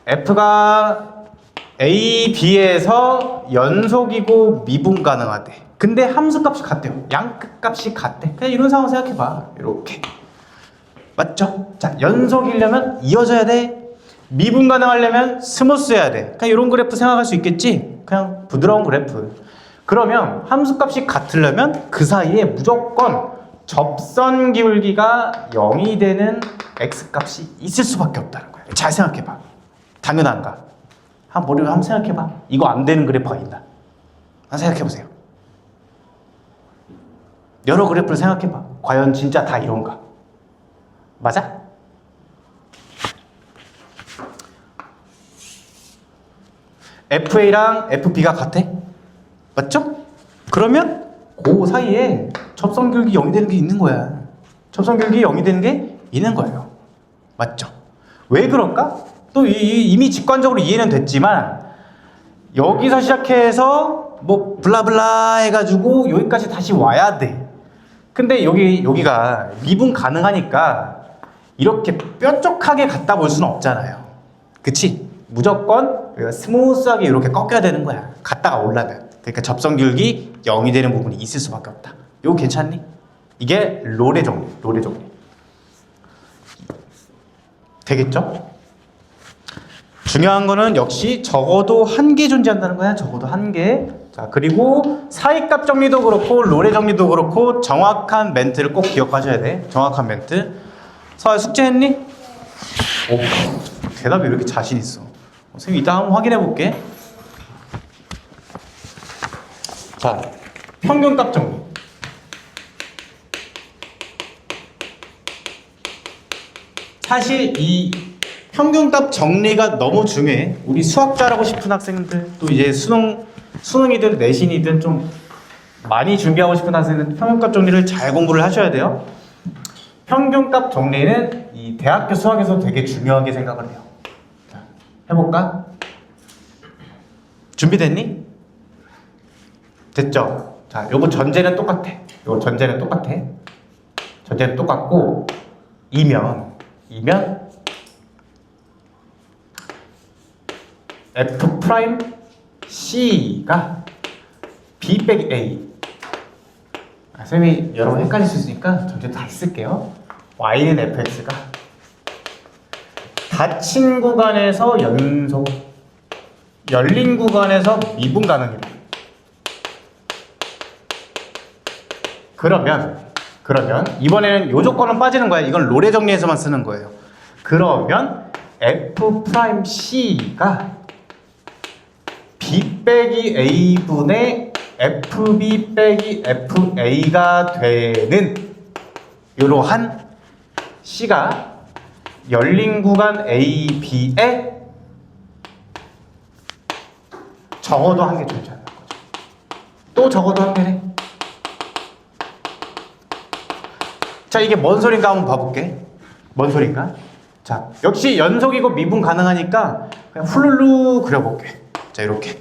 F가 A, B에서 연속이고 미분 가능하대. 근데 함수값이 같대요. 양끝값이 같대. 그냥 이런 상황 생각해봐. 이렇게. 맞죠? 자, 연속이려면 이어져야 돼. 미분 가능하려면 스무스해야 돼. 그냥 이런 그래프 생각할 수 있겠지? 그냥 부드러운 그래프. 그러면 함수값이 같으려면 그 사이에 무조건 접선 기울기가 0이 되는 x값이 있을 수밖에 없다는 거야. 잘 생각해봐. 당연한가? 머리로 한번 생각해봐. 이거 안 되는 그래프가 있나? 한번 생각해보세요. 여러 그래프를 생각해봐. 과연 진짜 다 이런가? 맞아? FA랑 FB가 같아? 맞죠? 그러면 그 사이에 접선기울기 0이 되는 게 있는 거야. 접선기울기 0이 되는 게 있는 거예요. 맞죠? 왜 그럴까? 또 이미 직관적으로 이해는 됐지만 여기서 시작해서 뭐 블라블라 해가지고 여기까지 다시 와야 돼. 근데 여기가 미분 가능하니까 이렇게 뾰족하게 갖다 볼 수는 없잖아요. 그치? 무조건 스무스하게 이렇게 꺾여야 되는 거야. 갔다가 올라면. 그러니까 접선 기울기 0이 되는 부분이 있을 수밖에 없다. 이거 괜찮니? 이게 롤의 정리. 되겠죠? 중요한 거는 역시 적어도 한 개 존재한다는 거야. 적어도 한 개. 자, 그리고 사이값 정리도 그렇고 롤의 정리도 그렇고 정확한 멘트를 꼭 기억하셔야 돼. 정확한 멘트. 서아 숙제했니? 오, 대답이 왜 이렇게 자신 있어? 선생님 이따 한번 확인해 볼게. 자, 평균값 정리. 사실 이 평균값 정리가 너무 중요해. 우리 수학 잘하고 싶은 학생들, 또 이제 수능이든 내신이든 좀 많이 준비하고 싶은 학생들은 평균값 정리를 잘 공부를 하셔야 돼요. 평균값 정리는 이 대학교 수학에서 되게 중요하게 생각을 해요. 자, 해볼까? 준비됐니? 됐죠? 자, 요거 전제는 똑같아. 요거 전제는 똑같아. 전제는 똑같고, 이면 F 프라임 C가 B 빼기 A. 선생님이 여러분 헷갈릴 수 있으니까 전제 다 쓸게요. Y는 fx가 닫힌 구간에서 연속, 열린 구간에서 미분 가능이다. 그러면 이번에는 요 조건은 빠지는 거야. 이건 롤의 정리에서만 쓰는 거예요. 그러면 f 프라임 c가 b 빼기 a분의 fb 빼기 fa가 되는 이러한 c가 열린 구간 a, b에 적어도 한 개 존재한다는 거죠. 또 적어도 한 개네. 자, 이게 뭔 소린가 한번 봐볼게. 뭔 소린가? 자, 역시 연속이고 미분 가능하니까 그냥 훌룰루 그려볼게. 자, 이렇게.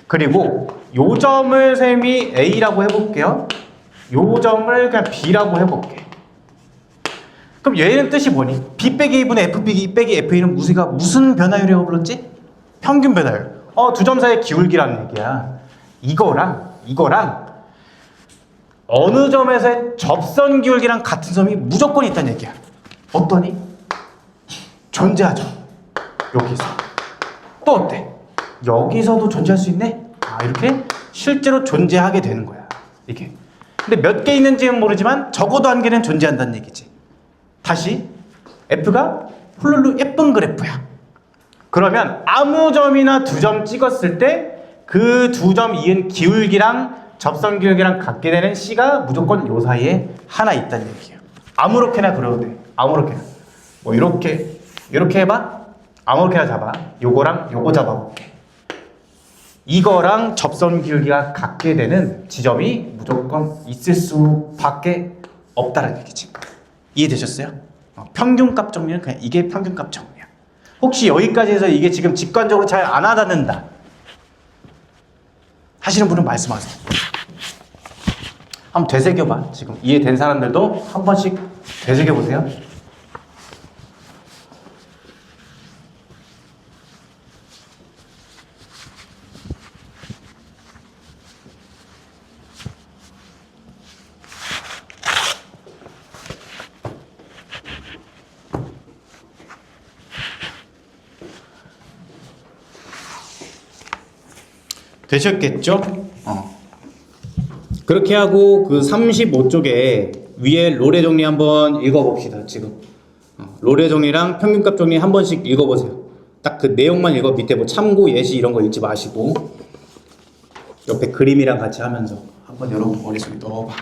그리고 요 점을 셈이 A라고 해볼게요. 요 점을 그냥 B라고 해볼게. 그럼 얘는 뜻이 뭐니? B 빼기 A분의 F 빼기 FA는 무슨 변화율이라고 불렀지? 평균 변화율. 두 점 사이의 기울기라는 얘기야. 이거랑 어느 점에서의 접선 기울기랑 같은 점이 무조건 있다는 얘기야. 어떠니? 존재하죠. 여기서. 또 어때? 여기서도 존재할 수 있네? 이렇게 실제로 존재하게 되는 거야. 이게. 근데 몇 개 있는지는 모르지만 적어도 한 개는 존재한다는 얘기지. 다시 F가 훌룰루 예쁜 그래프야. 그러면 아무 점이나 두 점 찍었을 때 그 두 점 이은 기울기랑 접선 기울기랑 같게 되는 C가 무조건 요 사이에 하나 있다는 얘기예요. 아무렇게나 그려도 돼. 아무렇게나. 뭐 이렇게 해봐. 아무렇게나 잡아. 요거랑 요거 잡아볼게. 이거랑 접선 기울기가 같게 되는 지점이 무조건 있을 수밖에 없다는 얘기지. 이해되셨어요? 평균값 정리는 그냥 이게 평균값 정리야. 혹시 여기까지 해서 이게 지금 직관적으로 잘 안 와닿는다 하시는 분은 말씀하세요. 한번 되새겨봐. 지금 이해된 사람들도 한 번씩 되새겨보세요. 되셨겠죠? 그렇게 하고 그 35쪽에 위에 롤의 정리 한번 읽어봅시다. 지금 롤의 정리랑 평균값 정리 한 번씩 읽어보세요. 딱 그 내용만 읽어. 밑에 뭐 참고 예시 이런 거 읽지 마시고 옆에 그림이랑 같이 하면서 한번 여러분 머릿속에 넣어봐.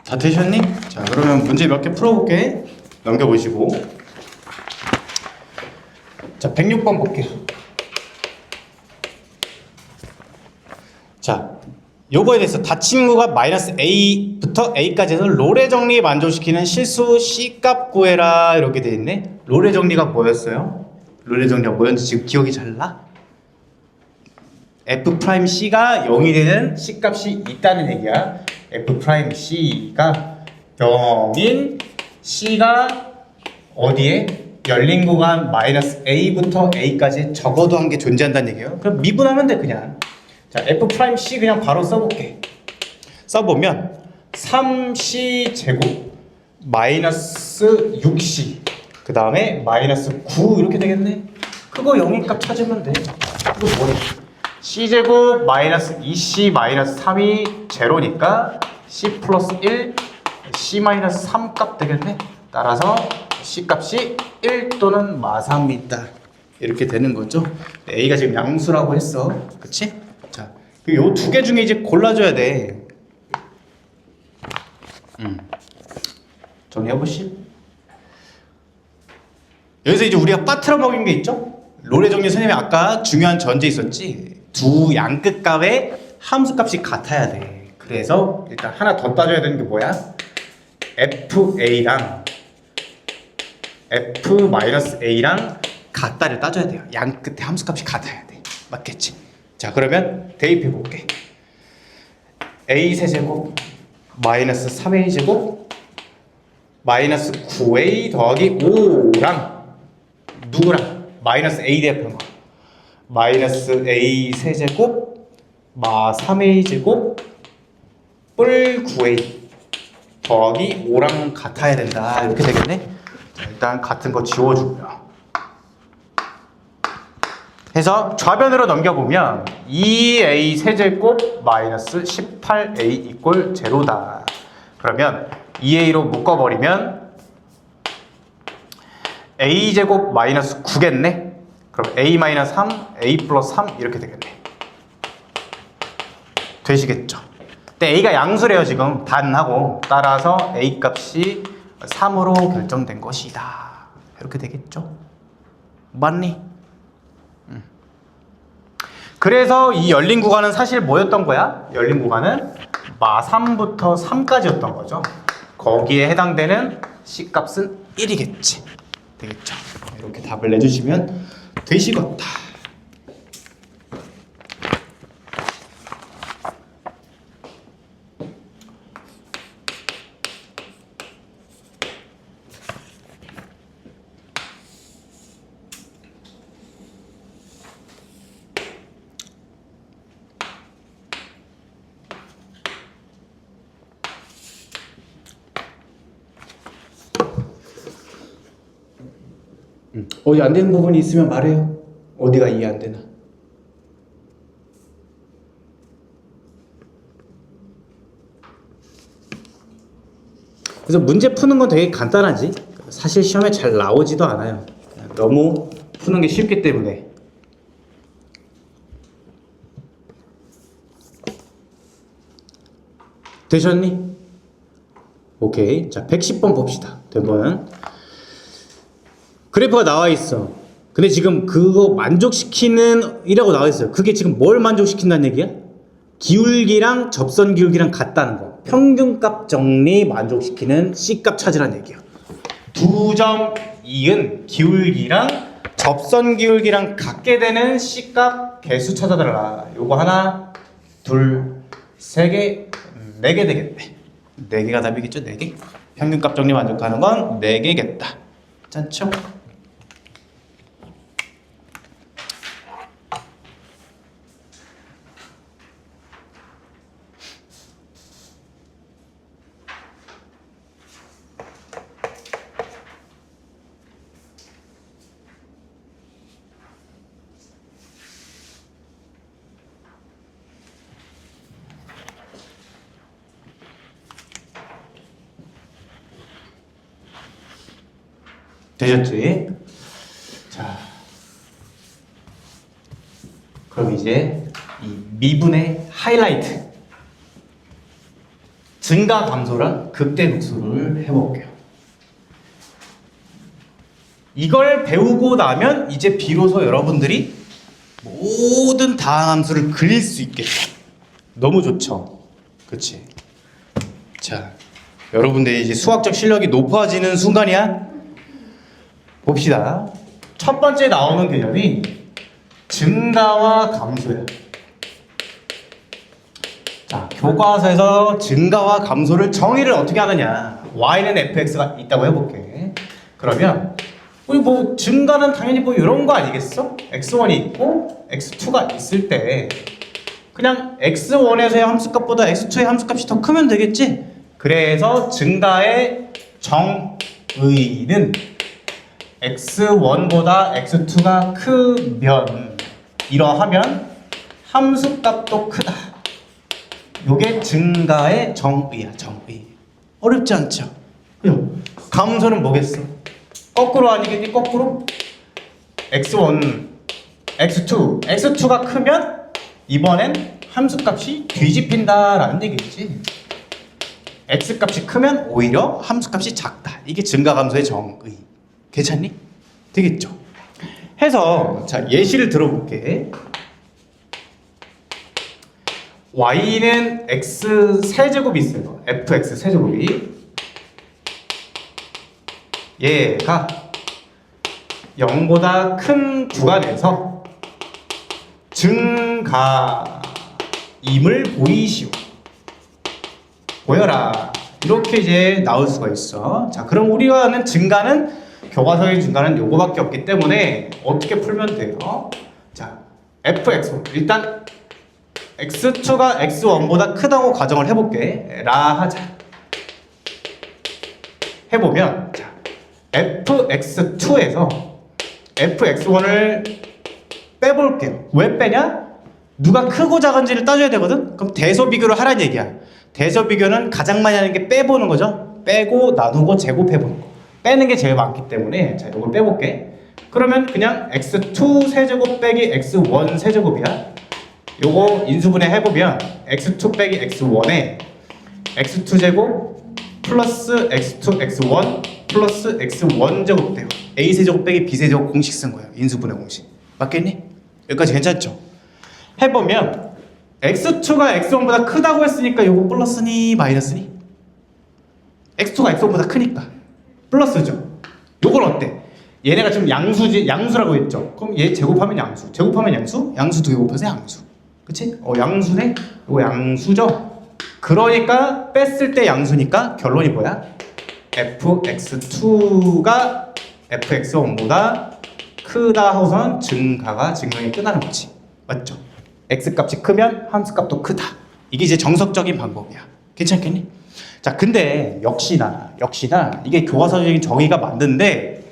다 되셨니? 자, 그러면 문제 몇 개 풀어볼게. 넘겨보시고. 자, 106번 볼게요. 자, 요거에 대해서 닫힌 구가 마이너스 a부터 a까지 해서 롤의 정리 만족시키는 실수 c값 구해라 이렇게 돼 있네. 롤의 정리가 뭐였어요? 롤의 정리가 뭐였는지 지금 기억이 잘 나? f'c가 0이 되는 c값이 있다는 얘기야. f'c가 0인 c가 어디에? 열린 구간 마이너스 a부터 a까지 적어도 한 게 존재한다는 얘기예요. 그럼 미분하면 돼 그냥. 자, f'c 그냥 바로 써볼게. 써보면 3c 제곱 마이너스 6c 그 다음에 마이너스 9 이렇게 되겠네. 그거 0인 값 찾으면 돼. 그거 뭐래? c제곱 마이너스 2c 마이너스 3이 제로니까 c 플러스 1 c 마이너스 3 값 되겠네. 따라서 c 값이 1 또는 마삼이다 이렇게 되는 거죠. a가 지금 양수라고 했어. 그치? 자, 요 두 개 중에 이제 골라줘야 돼. 정리해보시. 여기서 이제 우리가 빠트려 먹인 게 있죠? 롤의 정리 선생님이 아까 중요한 전제 있었지? 두 양끝 값의 함수 값이 같아야 돼. 그래서 일단 하나 더 따져야 되는 게 뭐야? FA랑 F-A랑 같다를 따져야 돼요. 양끝의 함수 값이 같아야 돼. 맞겠지? 자, 그러면 대입해 볼게. A 세제곱 마이너스 3A 제곱 마이너스 9A 더하기 5랑 누구랑? 마이너스 A 대입한 거. 마이너스 A 세제곱 마 3A 제곱 뿔 9A 더하기 5랑 같아야 된다. 이렇게 되겠네. 자, 일단 같은 거 지워주고요. 해서 좌변으로 넘겨보면 2A 세제곱 마이너스 18A 이꼴 제로다. 그러면 2A로 묶어버리면 A제곱 마이너스 9겠네. 그럼 A 마이너스 3, A 플러스 3 이렇게 되겠네. 되시겠죠? 근데 A가 양수래요 지금 단하고. 따라서 A 값이 3으로 결정된 것이다. 이렇게 되겠죠? 맞니? 그래서 이 열린 구간은 사실 뭐였던 거야? 열린 구간은 마3부터 3까지였던 거죠. 거기에 해당되는 C값은 1이겠지. 되겠죠? 이렇게 답을 내주시면 되시겠다. 어디 안 되는 부분이 있으면 말해요. 어디가 이해 안 되나? 그래서 문제 푸는 건 되게 간단하지. 사실 시험에 잘 나오지도 않아요. 너무 푸는 게 쉽기 때문에. 되셨니? 오케이. 자, 110번 봅시다. 되면 그래프가 나와 있어. 근데 지금 그거 만족시키는 이라고 나와 있어요. 그게 지금 뭘 만족시킨다는 얘기야? 기울기랑 접선 기울기랑 같다는 거. 평균값 정리 만족시키는 C값 찾으라는 얘기야. 2.2은 기울기랑 접선 기울기랑 같게 되는 C값 개수 찾아달라. 요거 하나, 둘, 세 개, 네 개 되겠네. 네 개가 답이겠죠? 네 개. 평균값 정리 만족하는 건 네 개겠다. 괜찮죠? 되셨지? 자, 그럼 이제 이 미분의 하이라이트 증가 감소랑 극대 극소를 해볼게요. 이걸 배우고 나면 이제 비로소 여러분들이 모든 다함수를 그릴 수 있겠죠. 너무 좋죠. 그치? 자, 여러분들이 이제 수학적 실력이 높아지는 순간이야. 봅시다. 첫 번째 나오는 개념이 증가와 감소야. 자, 교과서에서 증가와 감소를 정의를 어떻게 하느냐. y는 fx가 있다고 해볼게. 그러면 우리 뭐 증가는 당연히 뭐 이런 거 아니겠어? x1이 있고 x2가 있을 때 그냥 x1에서의 함수값보다 x2의 함수값이 더 크면 되겠지? 그래서 증가의 정의는 x1보다 x2가 크면 이러하면 함수값도 크다. 요게 증가의 정의야. 정의. 어렵지 않죠? 그죠? 감소는 뭐겠어? 거꾸로 아니겠니? 거꾸로? x1, x2, x2가 크면 이번엔 함수값이 뒤집힌다라는 얘기지. x값이 크면 오히려 함수값이 작다. 이게 증가감소의 정의. 괜찮니? 되겠죠? 해서 자 예시를 들어볼게. y는 x 세제곱이 있어요. fx 세제곱이. 얘가 0보다 큰 구간에서 증가임을 보이시오. 보여라. 이렇게 이제 나올 수가 있어. 자, 그럼 우리가 아는 증가는 교과서의 증가는 요거밖에 없기 때문에 어떻게 풀면 돼요? 자, fx 일단 x2가 x1보다 크다고 가정을 해볼게. 라 하자. 해보면 자, fx2에서 fx1을 빼볼게요. 왜 빼냐? 누가 크고 작은지를 따져야 되거든? 그럼 대소 비교를 하라는 얘기야. 대소 비교는 가장 많이 하는 게 빼보는 거죠. 빼고 나누고 제곱해보는 거. 빼는 게 제일 많기 때문에 자, 이걸 빼볼게. 그러면 그냥 x2 세제곱 빼기 x1 세제곱이야. 요거 인수분해 해보면 x2 빼기 x1에 x2 제곱 플러스 x2 x1 플러스 x1 제곱 돼요. a 세제곱 빼기 b 세제곱 공식 쓴 거예요. 인수분해 공식. 맞겠니? 여기까지 괜찮죠? 해보면 x2가 x1보다 크다고 했으니까 요거 플러스니 마이너스니? x2가 x1보다 크니까 플러스죠. 요건 어때? 얘네가 지금 양수라고 했죠. 그럼 얘 제곱하면 양수, 제곱하면 양수, 양수 두 개 곱해서 양수. 그치? 양수네? 요거 양수죠? 그러니까 뺐을 때 양수니까 결론이 뭐야? fx2가 fx1보다 크다 하고선 증가가 증명이 끝나는 거지. 맞죠? x값이 크면 함수값도 크다. 이게 이제 정석적인 방법이야. 괜찮겠니? 자, 근데 역시나 이게 교과서적인 정의가 맞는데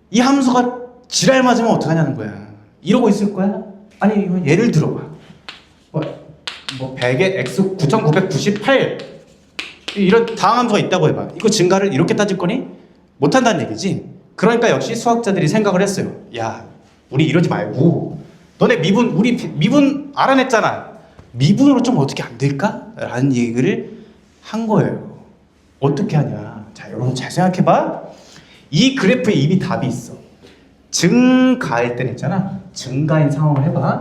이 함수가 지랄 맞으면 어떡하냐는 거야. 이러고 있을 거야? 아니 예를 들어봐. 뭐 100에 x 9998 이런 다항 함수가 있다고 해봐. 이거 증가를 이렇게 따질 거니? 못한다는 얘기지. 그러니까 역시 수학자들이 생각을 했어요. 야, 우리 이러지 말고 너네 미분, 우리 미분 알아냈잖아. 미분으로 좀 어떻게 안 될까? 라는 얘기를 한 거예요. 어떻게 하냐. 자, 여러분 잘 생각해봐. 이 그래프에 이미 답이 있어. 증가할 때는 있잖아. 증가인 상황을 해봐.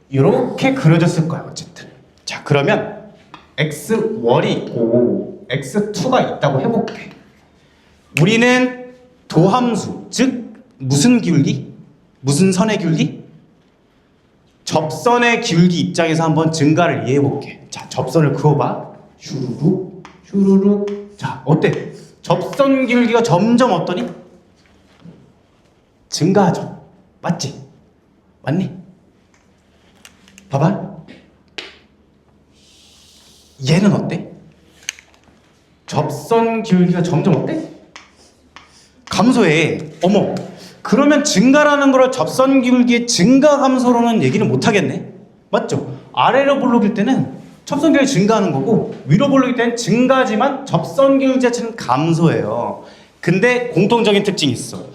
이렇게 그려졌을 거야. 어쨌든. 자, 그러면 x1이 있고 x2가 있다고 해볼게. 우리는 도함수, 즉 무슨 기울기? 무슨 선의 기울기? 접선의 기울기 입장에서 한번 증가를 이해해볼게. 자, 접선을 그어봐. 슈루룩 슈루룩. 자, 어때? 접선 기울기가 점점 어떠니? 증가하죠. 맞지? 맞니? 봐봐. 얘는 어때? 접선 기울기가 점점 어때? 감소해. 어머, 그러면 증가라는 걸 접선 기울기의 증가 감소로는 얘기는 못 하겠네. 맞죠? 아래로 볼록일 때는 접선 기울기 증가하는 거고 위로 볼록일 때는 증가지만 접선 기울기 자체는 감소해요. 근데 공통적인 특징이 있어.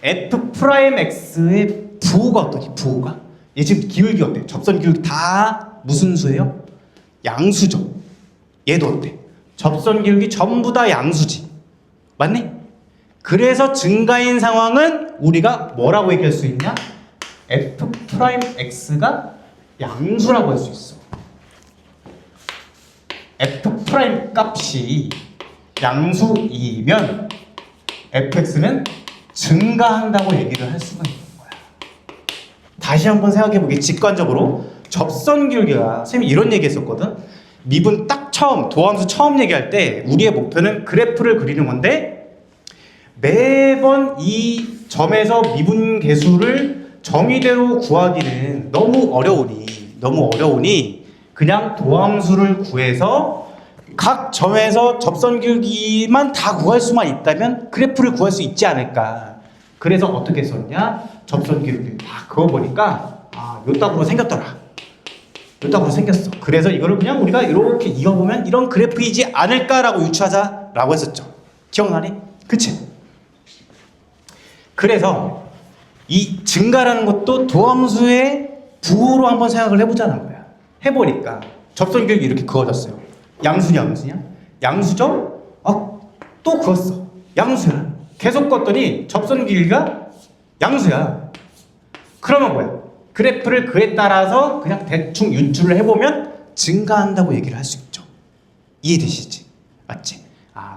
f'x의 부호가 어떠니? 부호가? 얘 지금 기울기 어때? 접선 기울기 다 무슨 수예요? 양수죠. 얘도 어때? 접선 기울기 전부 다 양수지. 맞니? 그래서 증가인 상황은 우리가 뭐라고 얘기할 수 있냐? f'x가 양수라고 할 수 있어. f' 값이 양수이면 fx는 증가한다고 얘기를 할 수가 있는 거야. 다시 한번 생각해 보게. 직관적으로 접선 기울기가 선생님이 이런 얘기 했었거든. 미분 딱 처음 도함수 처음 얘기할 때 우리의 목표는 그래프를 그리는 건데 매번 이 점에서 미분 계수를 정의대로 구하기는 너무 어려우니 그냥 도함수를 구해서 각 점에서 접선 기울기만 다 구할 수만 있다면 그래프를 구할 수 있지 않을까. 그래서 어떻게 썼냐? 접선 기울기 다 그어보니까 요 딱으로 생겼더라. 요 딱으로 생겼어. 그래서 이거를 그냥 우리가 이렇게 이어보면 이런 그래프이지 않을까라고 유추하자라고 했었죠. 기억나니? 그치? 그래서 이 증가라는 것도 도함수의 부호로 한번 생각을 해보자는 거야. 해보니까 접선 기울기 이렇게 그어졌어요. 양수냐? 양수죠? 또 그었어. 양수야. 계속 껐더니 접선 길이가 양수야. 그러면 뭐야? 그래프를 그에 따라서 그냥 대충 유추를 해보면 증가한다고 얘기를 할 수 있죠. 이해되시지? 맞지?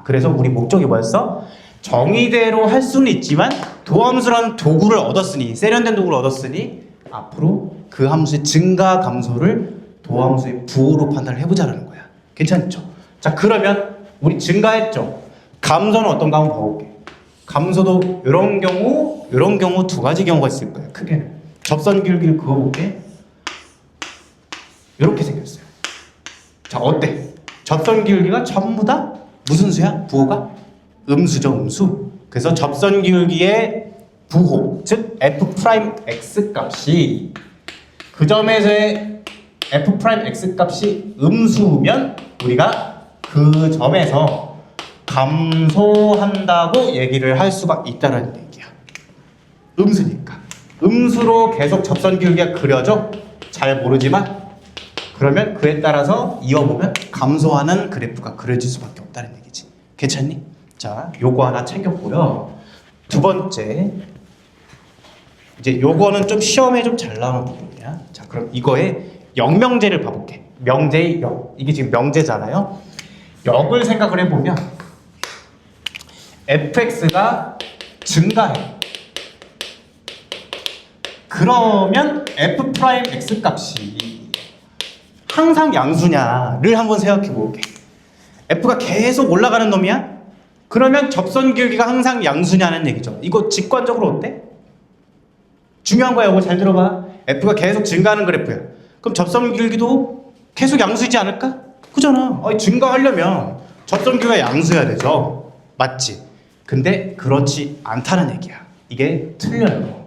그래서 우리 목적이 뭐였어? 정의대로 할 수는 있지만 도함수라는 도구를 얻었으니, 세련된 도구를 얻었으니 앞으로 그 함수의 증가 감소를 도함수의 부호로 판단을 해보자라는 거야. 괜찮죠? 자, 그러면 우리 증가했죠? 감소는 어떤가 한번 봐볼게. 감소도 이런 경우 두 가지 경우가 있을 거야. 크게는 접선 기울기를 그어볼게. 이렇게 생겼어요. 자, 어때? 접선 기울기가 전부 다 무슨 수야? 부호가? 음수죠, 음수. 그래서 접선 기울기의 부호, 즉 f'x 값이 그 점에서의 f'x 값이 음수면 우리가 그 점에서 감소한다고 얘기를 할 수가 있다는 얘기야. 음수니까. 음수로 계속 접선 기울기가 그려져? 잘 모르지만 그러면 그에 따라서 이어보면 감소하는 그래프가 그려질 수밖에 없다는 얘기지. 괜찮니? 자, 요거 하나 챙겼고요. 두 번째, 이제 요거는 좀 시험에 좀 잘 나오는 부분이야. 자, 그럼 이거의 역명제를 봐볼게. 명제의 역. 이게 지금 명제잖아요. 역을 생각을 해보면 fx가 증가해. 그러면 f'x 값이 항상 양수냐를 한번 생각해 볼게. f가 계속 올라가는 놈이야? 그러면 접선 기울기가 항상 양수냐는 얘기죠. 이거 직관적으로 어때? 중요한 거야. 이거 잘 들어봐. f가 계속 증가하는 그래프야. 그럼 접선 기울기도 계속 양수이지 않을까? 그잖아. 증가하려면 접선 기울기가 양수여야 되죠. 맞지? 근데 그렇지 않다는 얘기야. 이게 틀려요.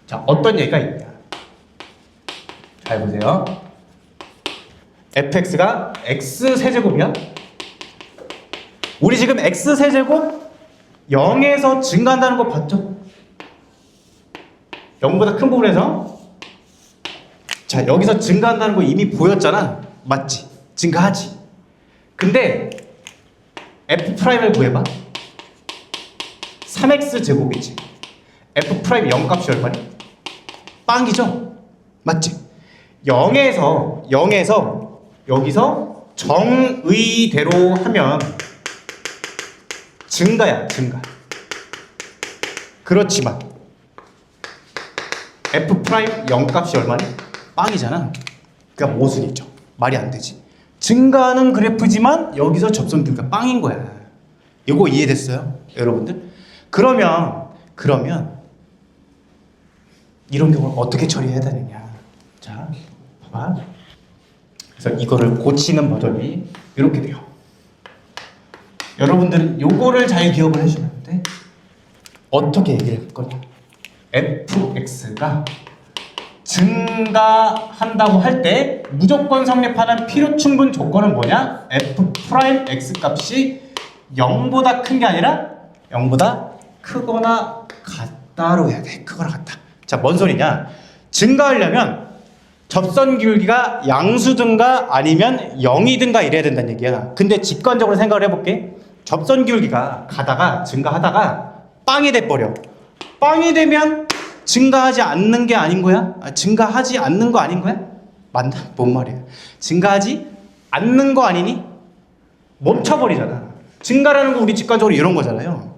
자, 어떤 얘기가 있냐? 잘 보세요. fx가 x세제곱이야? 우리 지금 x세제곱 0에서 증가한다는 거 봤죠? 0보다 큰 부분에서 자, 여기서 증가한다는 거 이미 보였잖아. 맞지? 증가하지. 근데 f'을 구해봐. 3x 제곱이지. f' 0 값이 얼마니? 빵이죠? 맞지? 0에서 여기서 정의대로 하면 증가야, 증가. 그렇지만 f' 0 값이 얼마니? 빵이잖아. 그러니까 모순이죠. 말이 안 되지. 증가하는 그래프지만 여기서 접선 기울기가 빵인 거야. 이거 이해됐어요? 여러분들? 그러면 이런 경우를 어떻게 처리해야 되느냐? 자, 봐봐. 그래서 이거를 고치는 버전이 이렇게 돼요. 여러분들은 요거를 잘 기억을 해주면 돼. 어떻게 얘기를 할 거냐? fx가 증가한다고 할 때 무조건 성립하는 필요 충분 조건은 뭐냐? f'x 값이 0보다 큰 게 아니라 0보다 크거나 같다로 해야 돼. 크거나 같다. 자, 뭔 소리냐? 증가하려면 접선 기울기가 양수든가 아니면 0이든가 이래야 된다는 얘기야. 근데 직관적으로 생각을 해볼게. 접선 기울기가 가다가 증가하다가 빵이 돼버려. 빵이 되면 증가하지 않는 게 아닌 거야? 증가하지 않는 거 아닌 거야? 맞나? 뭔 말이야? 증가하지 않는 거 아니니? 멈춰버리잖아. 증가라는 거 우리 직관적으로 이런 거잖아요.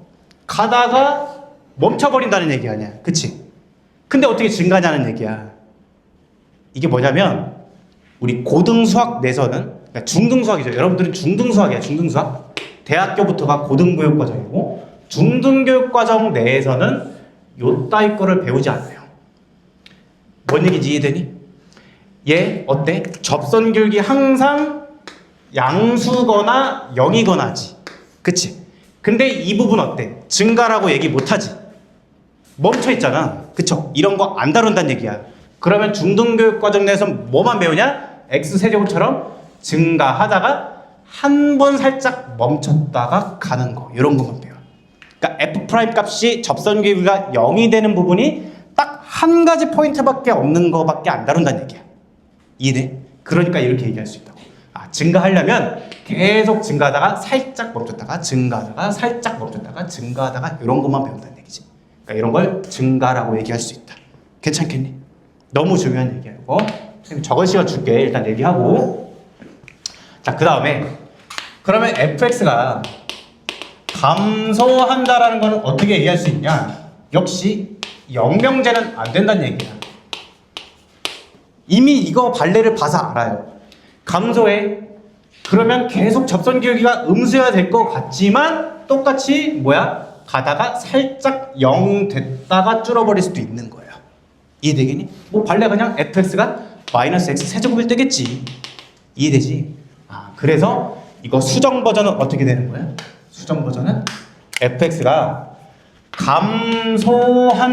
가다가 멈춰버린다는 얘기 아니야. 그치? 근데 어떻게 증가하냐는 얘기야. 이게 뭐냐면 우리 고등수학 내서는, 그러니까 중등수학이죠. 여러분들은 중등수학이야. 중등수학. 대학교부터가 고등교육과정이고 중등교육과정 내에서는 요 따위 거를 배우지 않아요. 뭔 얘기인지 이해되니? 얘 어때? 접선 기울기 항상 양수거나 0이거나 하지. 그치? 근데 이 부분 어때? 증가라고 얘기 못하지. 멈춰있잖아. 그쵸? 이런 거 안 다룬다는 얘기야. 그러면 중등교육과정 내에서 뭐만 배우냐? X세제곱처럼 증가하다가 한 번 살짝 멈췄다가 가는 거. 이런 것만 배워. 그러니까 F' 값이 접선 기울기가 0이 되는 부분이 딱 한 가지 포인트밖에 없는 거밖에 안 다룬다는 얘기야. 이해돼? 그러니까 이렇게 얘기할 수 있다고. 증가하려면 계속 증가하다가 살짝 멈췄다가 증가하다가 살짝 멈췄다가 증가하다가 이런 것만 배운다는 얘기지. 그러니까 이런 걸 증가라고 얘기할 수 있다. 괜찮겠니? 너무 중요한 얘기하고 선생님 저걸 씌워줄게. 일단 얘기하고 자, 그 다음에 그러면 fx가 감소한다라는 거는 어떻게 얘기할 수 있냐? 역시 영명제는 안 된다는 얘기야. 이미 이거 발레를 봐서 알아요. 감소해. 그러면 계속 접선 기울기가 음수여야 될 것 같지만 똑같이 뭐야? 가다가 살짝 0 됐다가 줄어버릴 수도 있는 거예요. 이해되겠니? 뭐 발레 그냥 fx가 마이너스 x 세제곱일 때겠지. 이해되지? 그래서 이거 수정 버전은 어떻게 되는 거야? 수정 버전은 fx가 감소한다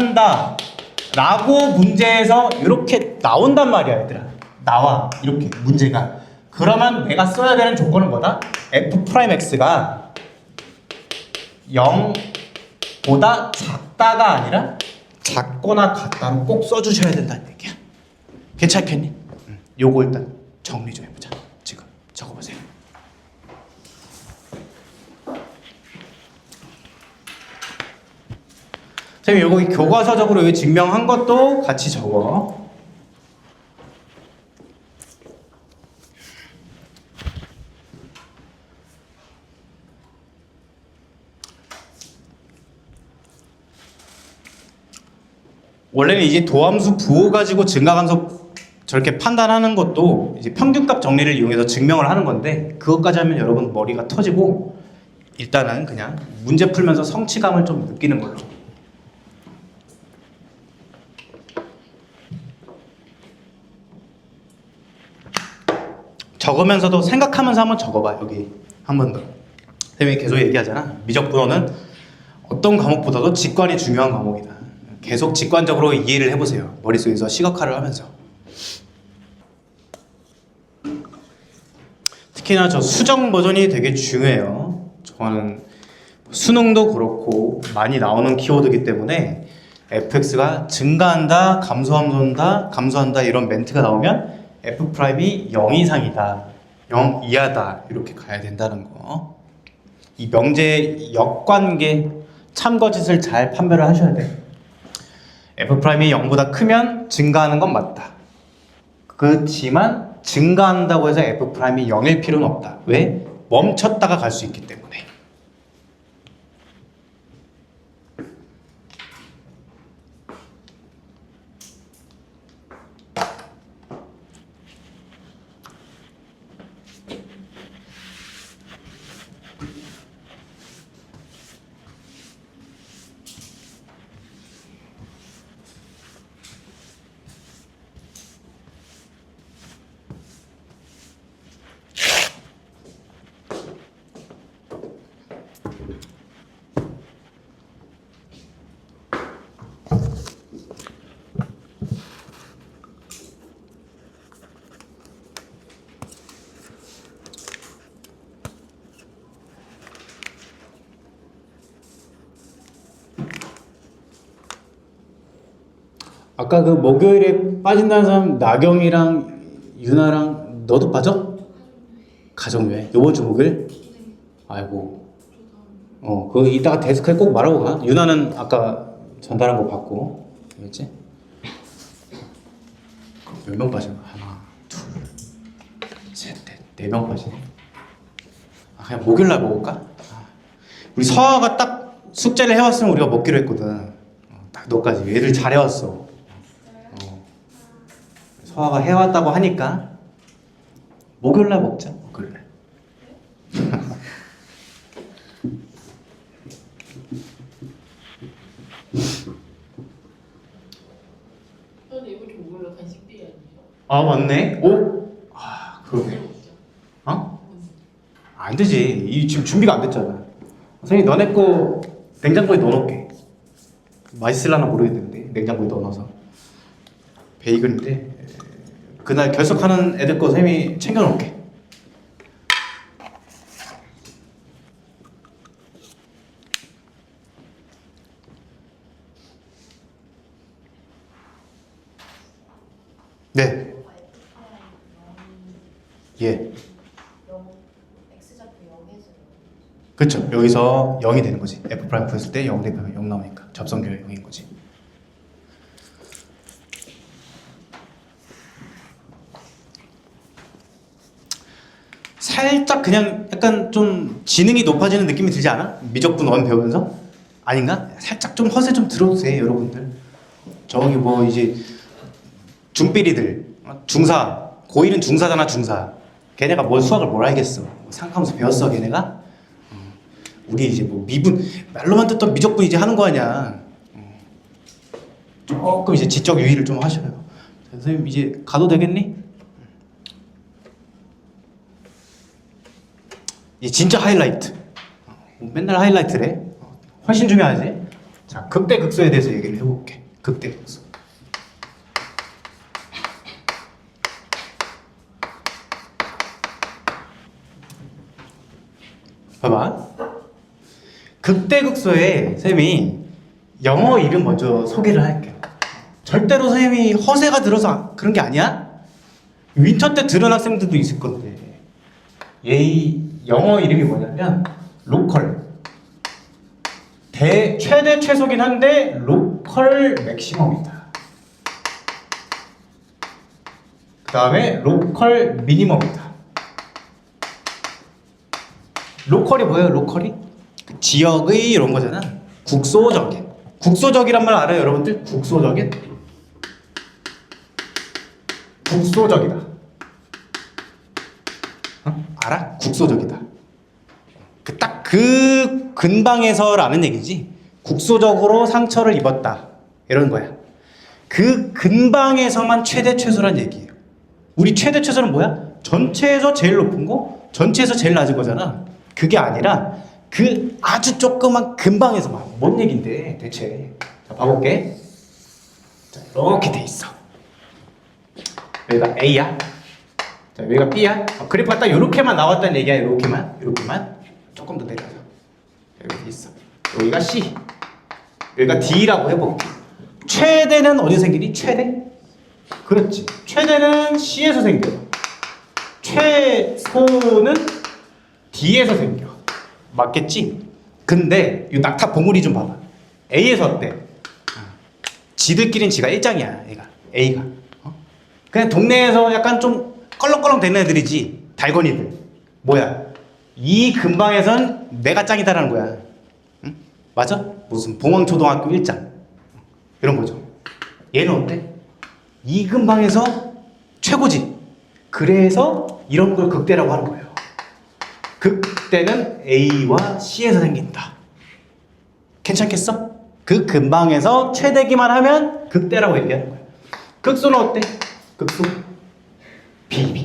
라고 문제에서 이렇게 나온단 말이야, 얘들아. 나와, 이렇게 문제가. 그러면 내가 써야 되는 조건은 뭐다? f'x가 0보다 작다가 아니라 작거나 같다로 꼭 써주셔야 된다는 얘기야. 괜찮겠니? 요거 일단 정리 좀 해보자. 지금 적어보세요. 선생님 요거 교과서적으로 여기 증명한 것도 같이 적어. 원래는 이제 도함수 부호 가지고 증가감소 저렇게 판단하는 것도 이제 평균값 정리를 이용해서 증명을 하는 건데 그것까지 하면 여러분 머리가 터지고 일단은 그냥 문제 풀면서 성취감을 좀 느끼는 걸로. 적으면서도 생각하면서 한번 적어봐. 여기 한 번 더. 선생님이 계속 얘기하잖아. 미적분어는 어떤 과목보다도 직관이 중요한 과목이다. 계속 직관적으로 이해를 해보세요. 머릿속에서 시각화를 하면서. 특히나 저 수정 버전이 되게 중요해요. 저는 수능도 그렇고 많이 나오는 키워드이기 때문에 fx가 증가한다, 감소한다 이런 멘트가 나오면 f'이 0 이상이다, 0 이하다 이렇게 가야 된다는 거. 이 명제의 역관계 참거짓을 잘 판별을 하셔야 돼요. f'이 0보다 크면 증가하는 건 맞다. 그렇지만 증가한다고 해서 f'이 0일 필요는 없다. 왜? 멈췄다가 갈 수 있기 때문에. 아까 그 목요일에 빠진다는 사람 나경이랑 유나랑 너도 빠져? 가정여행 이번 주 목요일? 아이고. 그거 이따가 데스크에 꼭 말하고 가. 유나는 아까 전달한 거 받고. 알겠지? 몇 명 빠져? 하나, 둘, 셋, 넷 명 빠지네. 그냥 목요일날 먹을까? 우리 서아가 딱 숙제를 해왔으면 우리가 먹기로 했거든. 딱 너까지 애들 잘해왔어. 서아가 해왔다고 하니까 목요일날 먹자. 목요일날. 근데 이거 좀 몰라 간식들이 아니에요? 아 맞네. 오? 그러네. 안 되지. 이 지금 준비가 안 됐잖아. 선생님 너네 거 냉장고에 넣어놓을게. 맛있을라나 모르겠는데 냉장고에 넣어놔서. 베이글인데 그날 결석하는 애들 거 선생님이 챙겨놓을게. 네. 예. 그렇죠. 여기서 0이 되는 거지. F 프라임 풀었을 때 0 대표가 0 나오니까 접선결 0인 거지. 살짝 그냥 약간 좀 지능이 높아지는 느낌이 들지 않아? 미적분 원 배우면서? 아닌가? 살짝 좀 허세 좀 들어도 돼 여러분들. 저기 뭐 이제 중삐리들 중사 고1은 중사잖아 중사. 걔네가 뭘 수학을 뭘 알겠어. 상하면서 배웠어 걔네가? 우리 이제 뭐 미분 말로만 듣던 미적분 이제 하는 거 아니야. 조금 이제 지적 유의를 좀 하셔요. 선생님 이제 가도 되겠니? 이 진짜 하이라이트. 맨날 하이라이트래. 훨씬 중요하지. 자, 극대 극소에 대해서 얘기를 해볼게. 극대 극소. 봐봐. 극대 극소에 선생님이 영어 이름 먼저 소개를 할게요. 절대로 선생님이 허세가 들어서 그런 게 아니야. 윈터 때 들은 학생들도 있을 건데. 얘 영어 이름이 뭐냐면 로컬. 최대 최소긴 한데 로컬 맥시멈이다. 그 다음에 로컬 미니멈이다. 로컬이 뭐예요? 로컬이? 지역의 이런 거잖아. 국소적인. 국소적이란 말 알아요 여러분들? 국소적인? 국소적이다. 알아? 국소적이다. 딱 그 근방에서라는 얘기지. 국소적으로 상처를 입었다. 이런 거야. 그 근방에서만 최대 최소란 얘기예요. 우리 최대 최소는 뭐야? 전체에서 제일 높은 거, 전체에서 제일 낮은 거잖아. 그게 아니라 그 아주 조그만 근방에서만. 뭔 얘긴데 대체. 자, 봐볼게. 자, 이렇게 돼 있어. 여기가 A야. 자, 여기가 B야. 그래프가 딱 이렇게만 나왔다는 얘기야. 이렇게만. 조금 더 내려서. 여기 있어. 여기가 C. 여기가 D라고 해볼게. 최대는 어디서 생기니? 최대? 그렇지. 최대는 C에서 생겨. 최소는 D에서 생겨. 맞겠지? 근데 이 낙타 봉우리 좀 봐봐. A에서 어때? 지들끼리는 지가 일장이야. A가. 그냥 동네에서 약간 좀 껄렁껄렁 되는 애들이지. 달건이들. 뭐야? 이 근방에선 내가 짱이다라는 거야. 응? 맞아? 무슨 봉황초등학교 1장 이런 거죠. 얘는 어때? 이 근방에서 최고지. 그래서 이런 걸 극대라고 하는 거예요. 극대는 A와 C에서 생긴다. 괜찮겠어? 그 근방에서 최대기만 하면 극대라고 얘기하는 거야. 극소는 어때? 극소 B.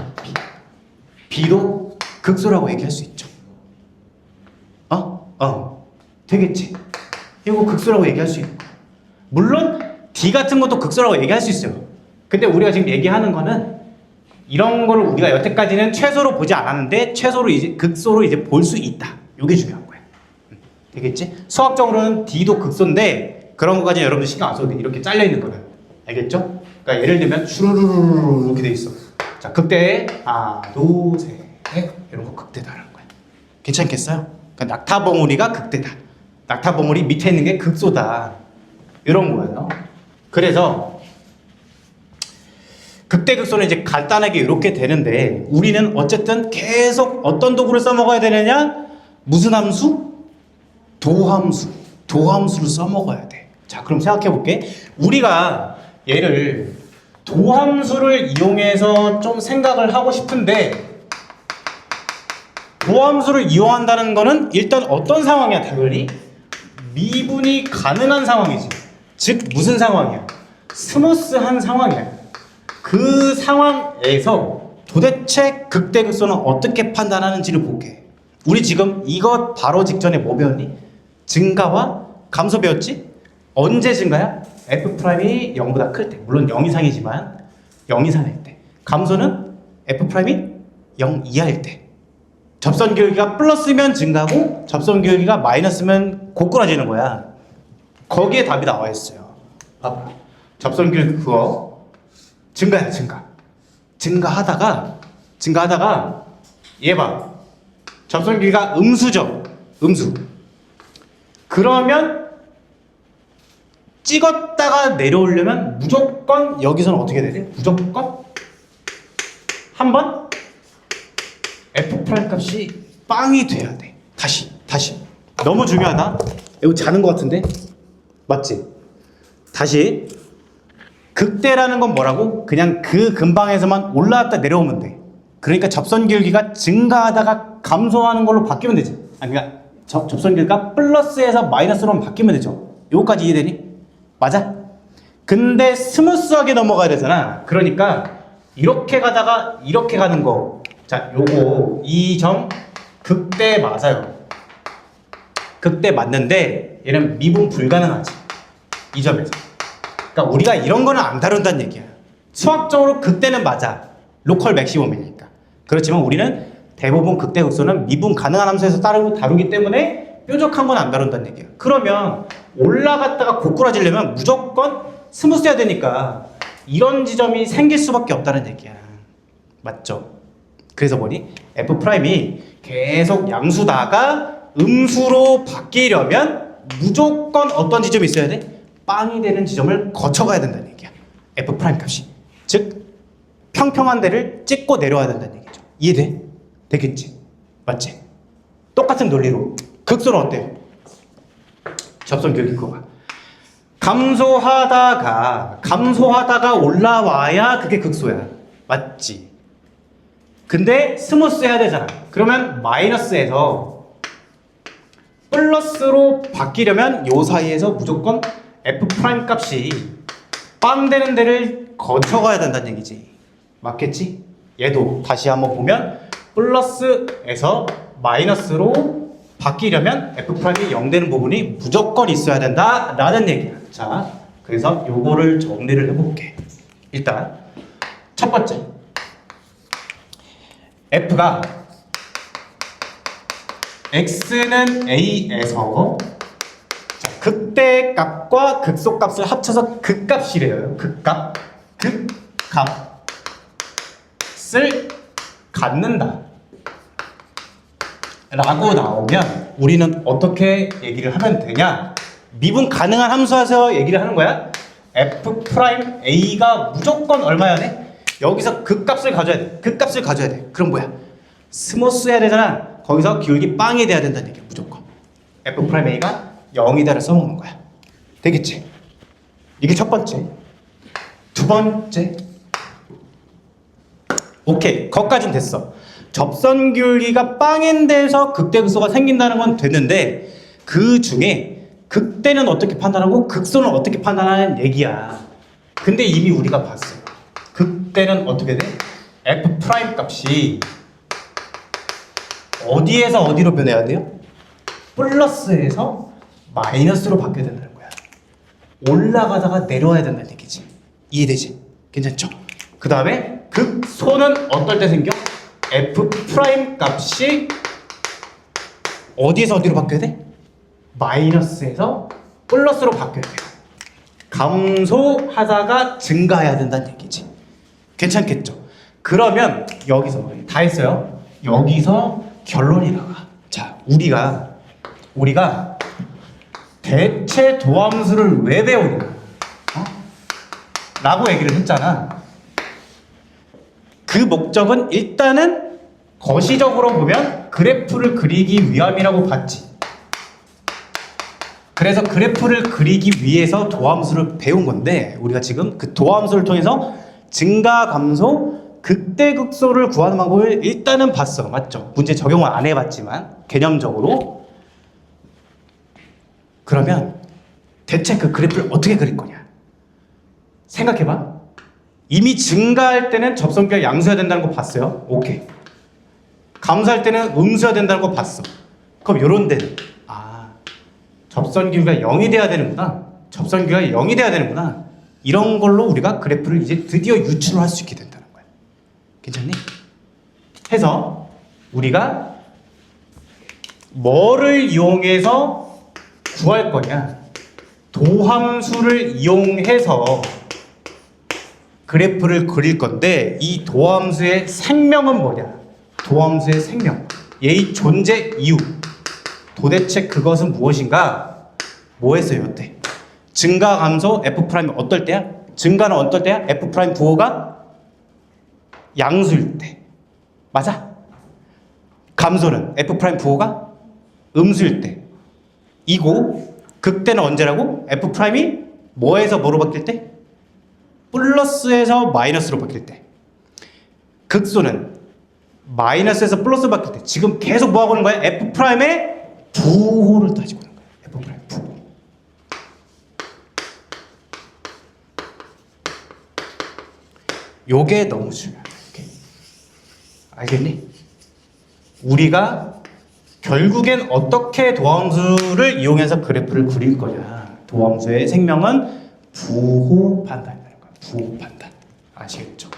B도 극소라고 얘기할 수 있죠. 되겠지. 이거 극소라고 얘기할 수 있는 거야. 물론 D 같은 것도 극소라고 얘기할 수 있어요. 근데 우리가 지금 얘기하는 거는 이런 걸 우리가 여태까지는 최소로 보지 않았는데 최소로 이제 극소로 이제 볼 수 있다. 이게 중요한 거야. 되겠지? 수학적으로는 D도 극소인데 그런 거까지 여러분들 신경 안 써도 돼. 이렇게 잘려 있는 거는 알겠죠? 그러니까 예를 들면 슈루루루루 이렇게 돼 있어. 자, 극대에 하나, 둘, 셋, 넷 이런 거 극대다라는 거야. 괜찮겠어요? 그러니까 낙타봉우리가 극대다. 낙타봉우리 밑에 있는 게 극소다. 이런 거예요. 그래서 극대 극소는 이제 간단하게 이렇게 되는데 우리는 어쨌든 계속 어떤 도구를 써먹어야 되느냐? 무슨 함수? 도함수. 도함수를 써먹어야 돼. 자, 그럼 생각해 볼게. 우리가 얘를 도함수를 이용해서 좀 생각을 하고 싶은데 도함수를 이용한다는 거는 일단 어떤 상황이야, 당연히? 미분이 가능한 상황이지. 즉 무슨 상황이야? 스무스한 상황이야. 그 상황에서 도대체 극대극소는 어떻게 판단하는지를 볼게. 우리 지금 이것 바로 직전에 뭐 배웠니? 증가와 감소 배웠지? 언제 증가야? F'이 0보다 클 때. 물론 0 이상이지만 0 이상일 때. 감소는 F'이 0 이하일 때. 접선 기울기가 플러스면 증가고 접선 기울기가 마이너스면 고꾸라지는 거야. 거기에 답이 나와 있어요. 봐봐. 접선 기울기 그거 증가야, 증가. 증가하다가 얘 봐. 접선 기울기가 음수죠. 음수. 그러면 찍었다가 내려오려면 무조건 여기서는 어떻게 해야 돼? 무조건 한번 F' 값이 빵이 돼야 돼. 다시. 너무 중요하다. 이거 자는 것 같은데? 맞지? 다시. 극대라는 건 뭐라고? 그냥 그 근방에서만 올라왔다 내려오면 돼. 그러니까 접선 기울기가 증가하다가 감소하는 걸로 바뀌면 되지. 아니, 그러니까 접선 기울기가 플러스에서 마이너스로 바뀌면 되죠. 요거까지 이해되니? 맞아? 근데 스무스하게 넘어가야 되잖아. 그러니까 이렇게 가다가 이렇게 가는 거. 자, 요거 이 점 극대 맞아요. 극대 맞는데 얘는 미분 불가능하지. 이 점에서. 그러니까 우리가 이런 거는 안 다룬다는 얘기야. 수학적으로 극대는 맞아. 로컬 맥시멈이니까. 그렇지만 우리는 대부분 극대 극소는 미분 가능한 함수에서 다루기 때문에 뾰족한 건 안 다룬다는 얘기야. 그러면 올라갔다가 고꾸라지려면 무조건 스무스해야 되니까 이런 지점이 생길 수밖에 없다는 얘기야. 맞죠? 그래서 뭐니? F'이 계속 양수다가 음수로 바뀌려면 무조건 어떤 지점이 있어야 돼? 빵이 되는 지점을 거쳐가야 된다는 얘기야. F' 값이. 즉 평평한 데를 찍고 내려와야 된다는 얘기죠. 이해돼? 되겠지? 맞지? 똑같은 논리로 극소는 어때? 접선 기울기 그거 봐. 감소하다가 올라와야 그게 극소야. 맞지? 근데 스무스 해야 되잖아. 그러면 마이너스에서 플러스로 바뀌려면 요 사이에서 무조건 F' 값이 빵 되는 데를 거쳐가야 된다는 얘기지. 맞겠지? 얘도 다시 한번 보면 플러스에서 마이너스로 바뀌려면 F'이 0 되는 부분이 무조건 있어야 된다라는 얘기야. 자, 그래서 요거를 정리를 해볼게. 일단 첫 번째 F가 X는 A에서 자, 극대 값과 극소 값을 합쳐서 극값이래요. 극값을 갖는다 라고 나오면 우리는 어떻게 얘기를 하면 되냐? 미분 가능한 함수에서 얘기를 하는 거야. F'A가 무조건 얼마야 돼? 여기서 극값을 가져야 돼. 극값을 가져야 돼. 그럼 뭐야? 스무스 해야 되잖아. 거기서 기울기 빵이 돼야 된다는 얘기야. 무조건 F'A가 0이다를 써먹는 거야. 되겠지? 이게 첫 번째. 두 번째. 오케이, 거기까지는 됐어. 접선 기울기가 빵인 데서 극대 극소가 생긴다는 건 됐는데 그 중에 극대는 어떻게 판단하고 극소는 어떻게 판단하는 얘기야. 근데 이미 우리가 봤어. 극대는 어떻게 돼? F' 값이 어디에서 어디로 변해야 돼요? 플러스에서 마이너스로 바뀌어야 된다는 거야. 올라가다가 내려와야 된다는 얘기지. 이해되지? 괜찮죠? 그 다음에 극소는 어떨 때 생겨? F' 값이 어디에서 어디로 바뀌어야 돼? 마이너스에서 플러스로 바뀌어야 돼요. 감소하다가 증가해야 된다는 얘기지. 괜찮겠죠? 그러면 여기서 다 했어요. 여기서 결론이 나와. 자, 우리가 대체 도함수를 왜 배우냐? 라고 얘기를 했잖아. 그 목적은 일단은 거시적으로 보면 그래프를 그리기 위함이라고 봤지. 그래서 그래프를 그리기 위해서 도함수를 배운 건데, 우리가 지금 그 도함수를 통해서 증가, 감소, 극대극소를 구하는 방법을 일단은 봤어. 맞죠? 문제 적용을 안 해봤지만 개념적으로. 그러면 대체 그 그래프를 어떻게 그릴 거냐? 생각해봐. 이미 증가할 때는 접선기가 양수여야 된다는 거 봤어요. 오케이. 감소할 때는 음수여야 된다는 거 봤어. 그럼 요런 데는 접선기가 0이 돼야 되는구나. 접선기가 0이 돼야 되는구나. 이런 걸로 우리가 그래프를 이제 드디어 유추를 할 수 있게 된다는 거야. 괜찮니? 해서 우리가 뭐를 이용해서 구할 거냐? 도함수를 이용해서 그래프를 그릴 건데, 이 도함수의 생명은 뭐냐? 도함수의 생명, 얘의 존재 이유, 도대체 그것은 무엇인가? 뭐 했어요 이때? 증가, 감소, F'이 어떨 때야? 증가는 어떨 때야? F' 부호가 양수일 때. 맞아? 감소는 F' 부호가 음수일 때. 이고 극대는 언제라고? F'이 뭐에서 뭐로 바뀔 때? 플러스에서 마이너스로 바뀔 때. 극소는 마이너스에서 플러스로 바뀔 때. 지금 계속 뭐 하고 있는 거야? F'의 부호를 따지고 있는 거야. F' 부호. 요게 너무 중요해. 알겠니? 우리가 결국엔 어떻게 도함수를 이용해서 그래프를 그릴 거냐? 도함수의 생명은 부호 판단이라는 거야. 부호 판단. 아시겠죠?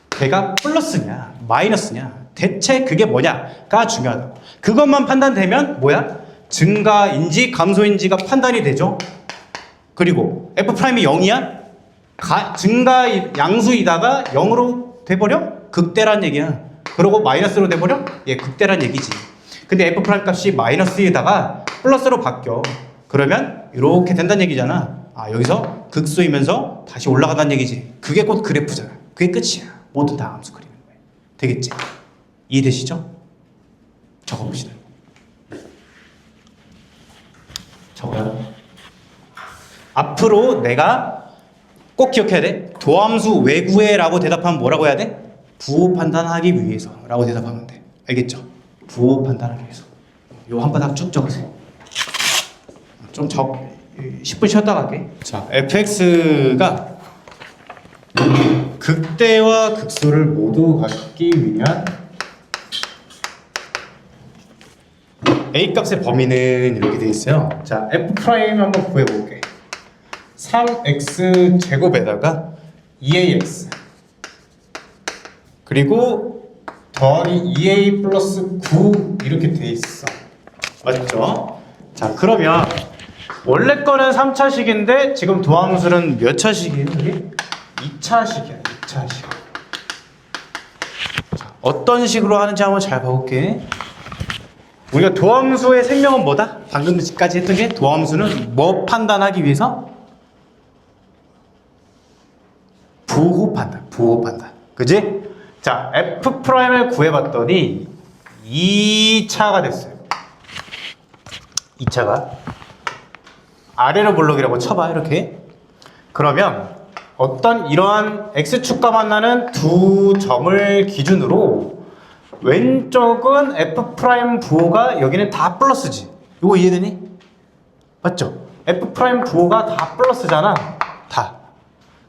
걔가 플러스냐, 마이너스냐, 대체 그게 뭐냐가 중요하다고. 그것만 판단되면 뭐야? 증가인지 감소인지가 판단이 되죠. 그리고 F'이 0이야? 증가 양수이다가 0으로 돼버려? 극대란 얘기야. 그리고 마이너스로 돼버려? 예, 극대란 얘기지. 근데 F' 값이 마이너스에다가 플러스로 바뀌어. 그러면 이렇게 된다는 얘기잖아. 여기서 극소이면서 다시 올라간다는 얘기지. 그게 곧 그래프잖아. 그게 끝이야. 모두 다 함수 그리는 거예요. 되겠지? 이해되시죠? 적어봅시다. 적어요. 앞으로 내가 꼭 기억해야 돼. 도함수 왜 구해라고 대답하면 뭐라고 해야 돼? 부호 판단하기 위해서 라고 대답하면 돼. 알겠죠? 부호 판단하기 위해서. 요 한 바닥 쭉 적으세요. 좀 10분 쉬었다 갈게. 자, fx가 극대와 극소를 모두 갖기 위한 a 값의 범위는 이렇게 돼 있어요. 자, f' 한번 구해볼게. 3x 제곱에다가 2ax 그리고 더하기 2a 플러스 9 이렇게 돼 있어. 맞죠? 자, 그러면 원래 거는 3차식인데 지금 도함수는 몇 차식이에요? 이게? 2차식이야. 2차식. 자, 어떤 식으로 하는지 한번 잘 봐볼게. 우리가 도함수의 생명은 뭐다? 방금까지 했던 게 도함수는 뭐 판단하기 위해서? 부호 판단. 부호 판단. 그지? 자, F'을 구해봤더니 2차가 됐어요. 2차가 아래로 볼록이라고 쳐봐. 이렇게. 그러면 어떤 이러한 X축과 만나는 두 점을 기준으로 왼쪽은 F' 부호가 여기는 다 플러스지. 이거 이해되니? 맞죠? F' 부호가 다 플러스잖아. 다.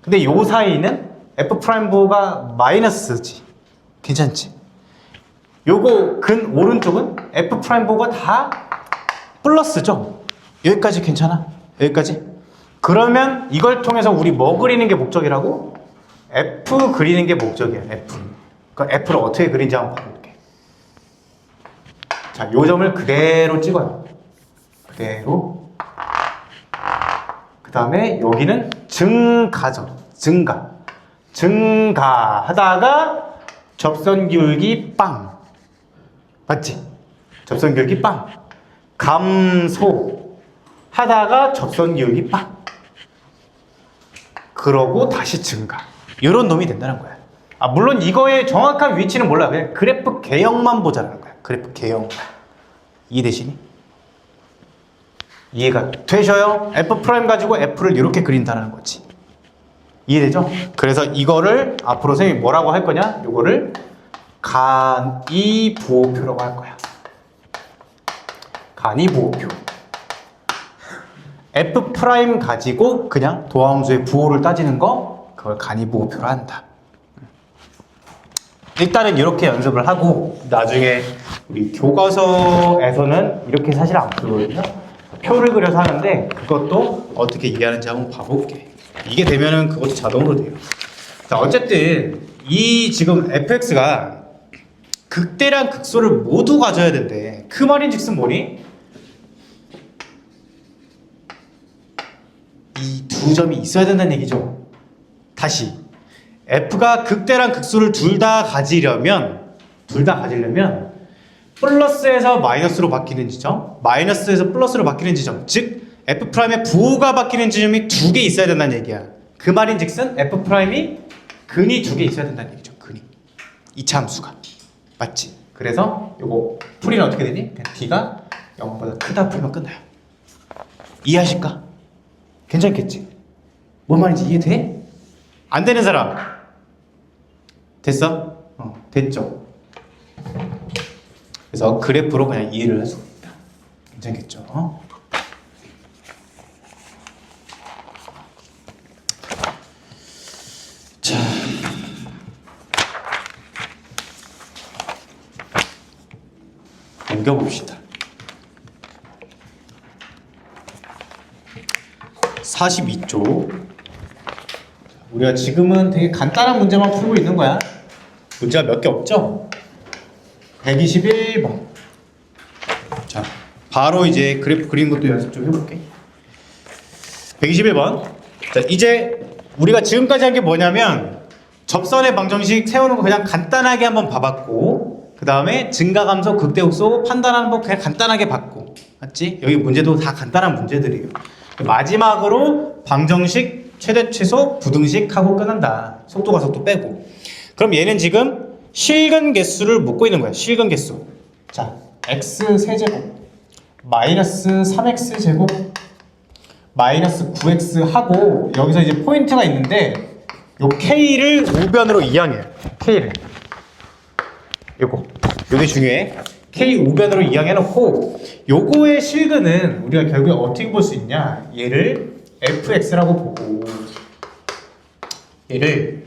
근데 요 사이는 F' 부호가 마이너스지. 괜찮지? 요거 근 오른쪽은 F' 부호가 다 플러스죠? 여기까지 괜찮아? 여기까지? 그러면 이걸 통해서 우리 뭐 그리는 게 목적이라고? F 그리는 게 목적이야. F. 그 F를 어떻게 그린지 한번 봐볼게. 자, 요 점을 그대로 찍어요. 그대로. 그 다음에 여기는 증가죠. 증가하다가 접선 기울기 빵. 맞지? 접선 기울기 빵. 감소하다가 접선 기울기 빵. 그러고 다시 증가. 이런 놈이 된다는 거야. 물론 이거의 정확한 위치는 몰라. 그냥 그래프 개형만 보자는 거야. 그래프 개형. 이해되시니? 이해가 되셔요? F' 가지고 F를 이렇게 그린다는 거지. 이해되죠? 그래서 이거를 앞으로 선생님이 뭐라고 할 거냐? 이거를 간이부호표라고 할 거야. 간이부호표. F' 가지고 그냥 도함수의 부호를 따지는 거, 그걸 간이부호표로 한다. 일단은 이렇게 연습을 하고 나중에 우리 교과서에서는 이렇게 사실 안 풀거든요. 표를 그려서 하는데 그것도 어떻게 이해하는지 한번 봐볼게. 이게 되면은 그것도 자동으로 돼요. 자, 어쨌든 이 지금 fx가 극대량 극소를 모두 가져야 된대. 그 말인즉슨 뭐니? 이 두 점이 있어야 된다는 얘기죠. 다시 f가 극대량 극소를 둘 다 가지려면 플러스에서 마이너스로 바뀌는 지점, 마이너스에서 플러스로 바뀌는 지점, 즉 F'의 부호가 바뀌는 지점이 두 개 있어야 된다는 얘기야. 그 말인즉슨 F'이 근이 두 개 있어야 된다는 얘기죠. 근이. 이차 함수가. 맞지? 그래서 요거 풀이는 어떻게 되니? 그냥 D가 0보다 크다 풀면 끝나요. 이해하실까? 괜찮겠지? 뭔 말인지 이해돼? 안 되는 사람? 됐어? 됐죠? 그래서 그래프로 그냥 이해를 할 수가 있다. 괜찮겠죠? 자, 넘겨봅시다. 42쪽. 우리가 지금은 되게 간단한 문제만 풀고 있는 거야. 문제가 몇 개 없죠? 121번. 자, 바로 이제 그래프 그리는 것도 연습 좀 해볼게. 121번. 자, 이제 우리가 지금까지 한 게 뭐냐면 접선의 방정식 세우는 거 그냥 간단하게 한번 봐봤고, 그 다음에 증가감소, 극대극소 판단하는 법 그냥 간단하게 봤고, 맞지? 여기 문제도 다 간단한 문제들이에요. 마지막으로 방정식, 최대 최소, 부등식 하고 끝난다. 속도가 속도 빼고. 그럼 얘는 지금 실근 개수를 묻고 있는 거야. 실근 개수. 자, x 세제곱 마이너스 3x 제곱 마이너스 9x 하고, 여기서 이제 포인트가 있는데 요 k를 우변으로 이항해요. k를. 요게 중요해. k 우변으로 이항해 놓고, 요거의 실근은 우리가 결국에 어떻게 볼 수 있냐? 얘를 fx라고 보고 얘를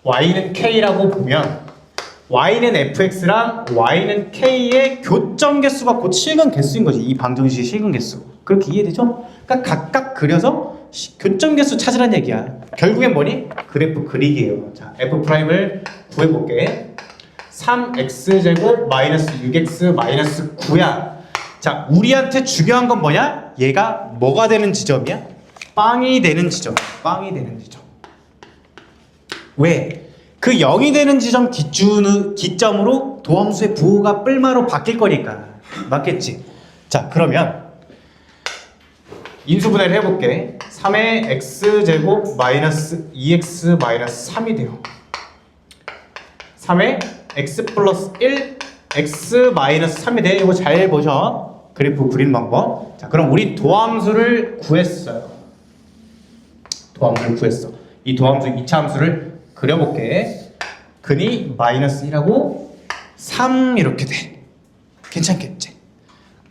y는 k라고 보면 y는 fx랑 y는 k의 교점 개수가 곧 실근 개수인 거지. 이 방정식의 실근 개수. 그렇게 이해되죠? 그러니까 각각 그려서 교점 개수 찾으란 얘기야. 결국엔 뭐니? 그래프 그리기예요. 자, f'을 구해볼게. 3x제곱 마이너스 6x 마이너스 9야. 자, 우리한테 중요한 건 뭐냐? 얘가 뭐가 되는 지점이야? 빵이 되는 지점. 빵이 되는 지점. 왜? 그 0이 되는 지점 기점으로 도함수의 부호가 뿔마로 바뀔 거니까. 맞겠지? 자, 그러면 인수분해를 해볼게. 3의 x제곱 마이너스 2x 마이너스 3이 돼요. 3의 x 플러스 1 x 마이너스 3이 돼. 이거 잘 보셔. 그래프 그리는 방법. 자, 그럼 우리 도함수를 구했어요. 도함수를 구했어. 이 도함수 2차 함수를 그려볼게. 근이 마이너스 1하고 3 이렇게 돼. 괜찮겠지?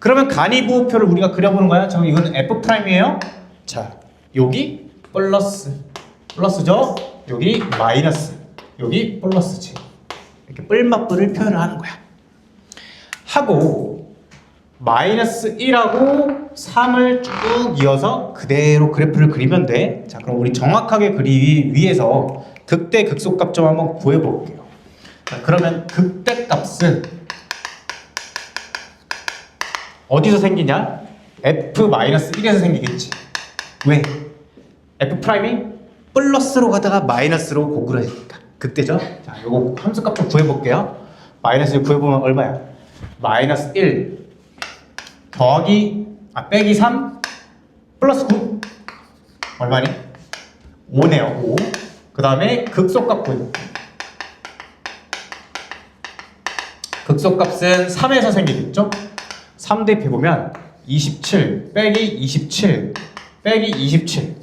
그러면 간이부호표를 우리가 그려보는 거야. 자, 이거는 F'이에요. 자, 여기 플러스죠? 여기 마이너스, 여기 플러스지. 이렇게 뿔맛뿔을 표현을 하는 거야. 하고 마이너스 1하고 3을 쭉 이어서 그대로 그래프를 그리면 돼. 자, 그럼 우리 정확하게 그리기 위해서 극대 극소값 좀 한번 구해볼게요. 자, 그러면 극대 값은 어디서 생기냐? F-1에서 생기겠지. 왜? f 프라임이 플러스로 가다가 마이너스로 고꾸라지니까 그때죠. 자, 요거 함수값 좀 구해볼게요. 마이너스 1 구해보면 얼마야? 마이너스 1 더하기 빼기 3 플러스 9 얼마니? 5네요. 5. 그 다음에 극소값 구해볼게요. 극소값은 3에서 생기겠죠? 3 대입해보면 27 빼기 27 빼기 27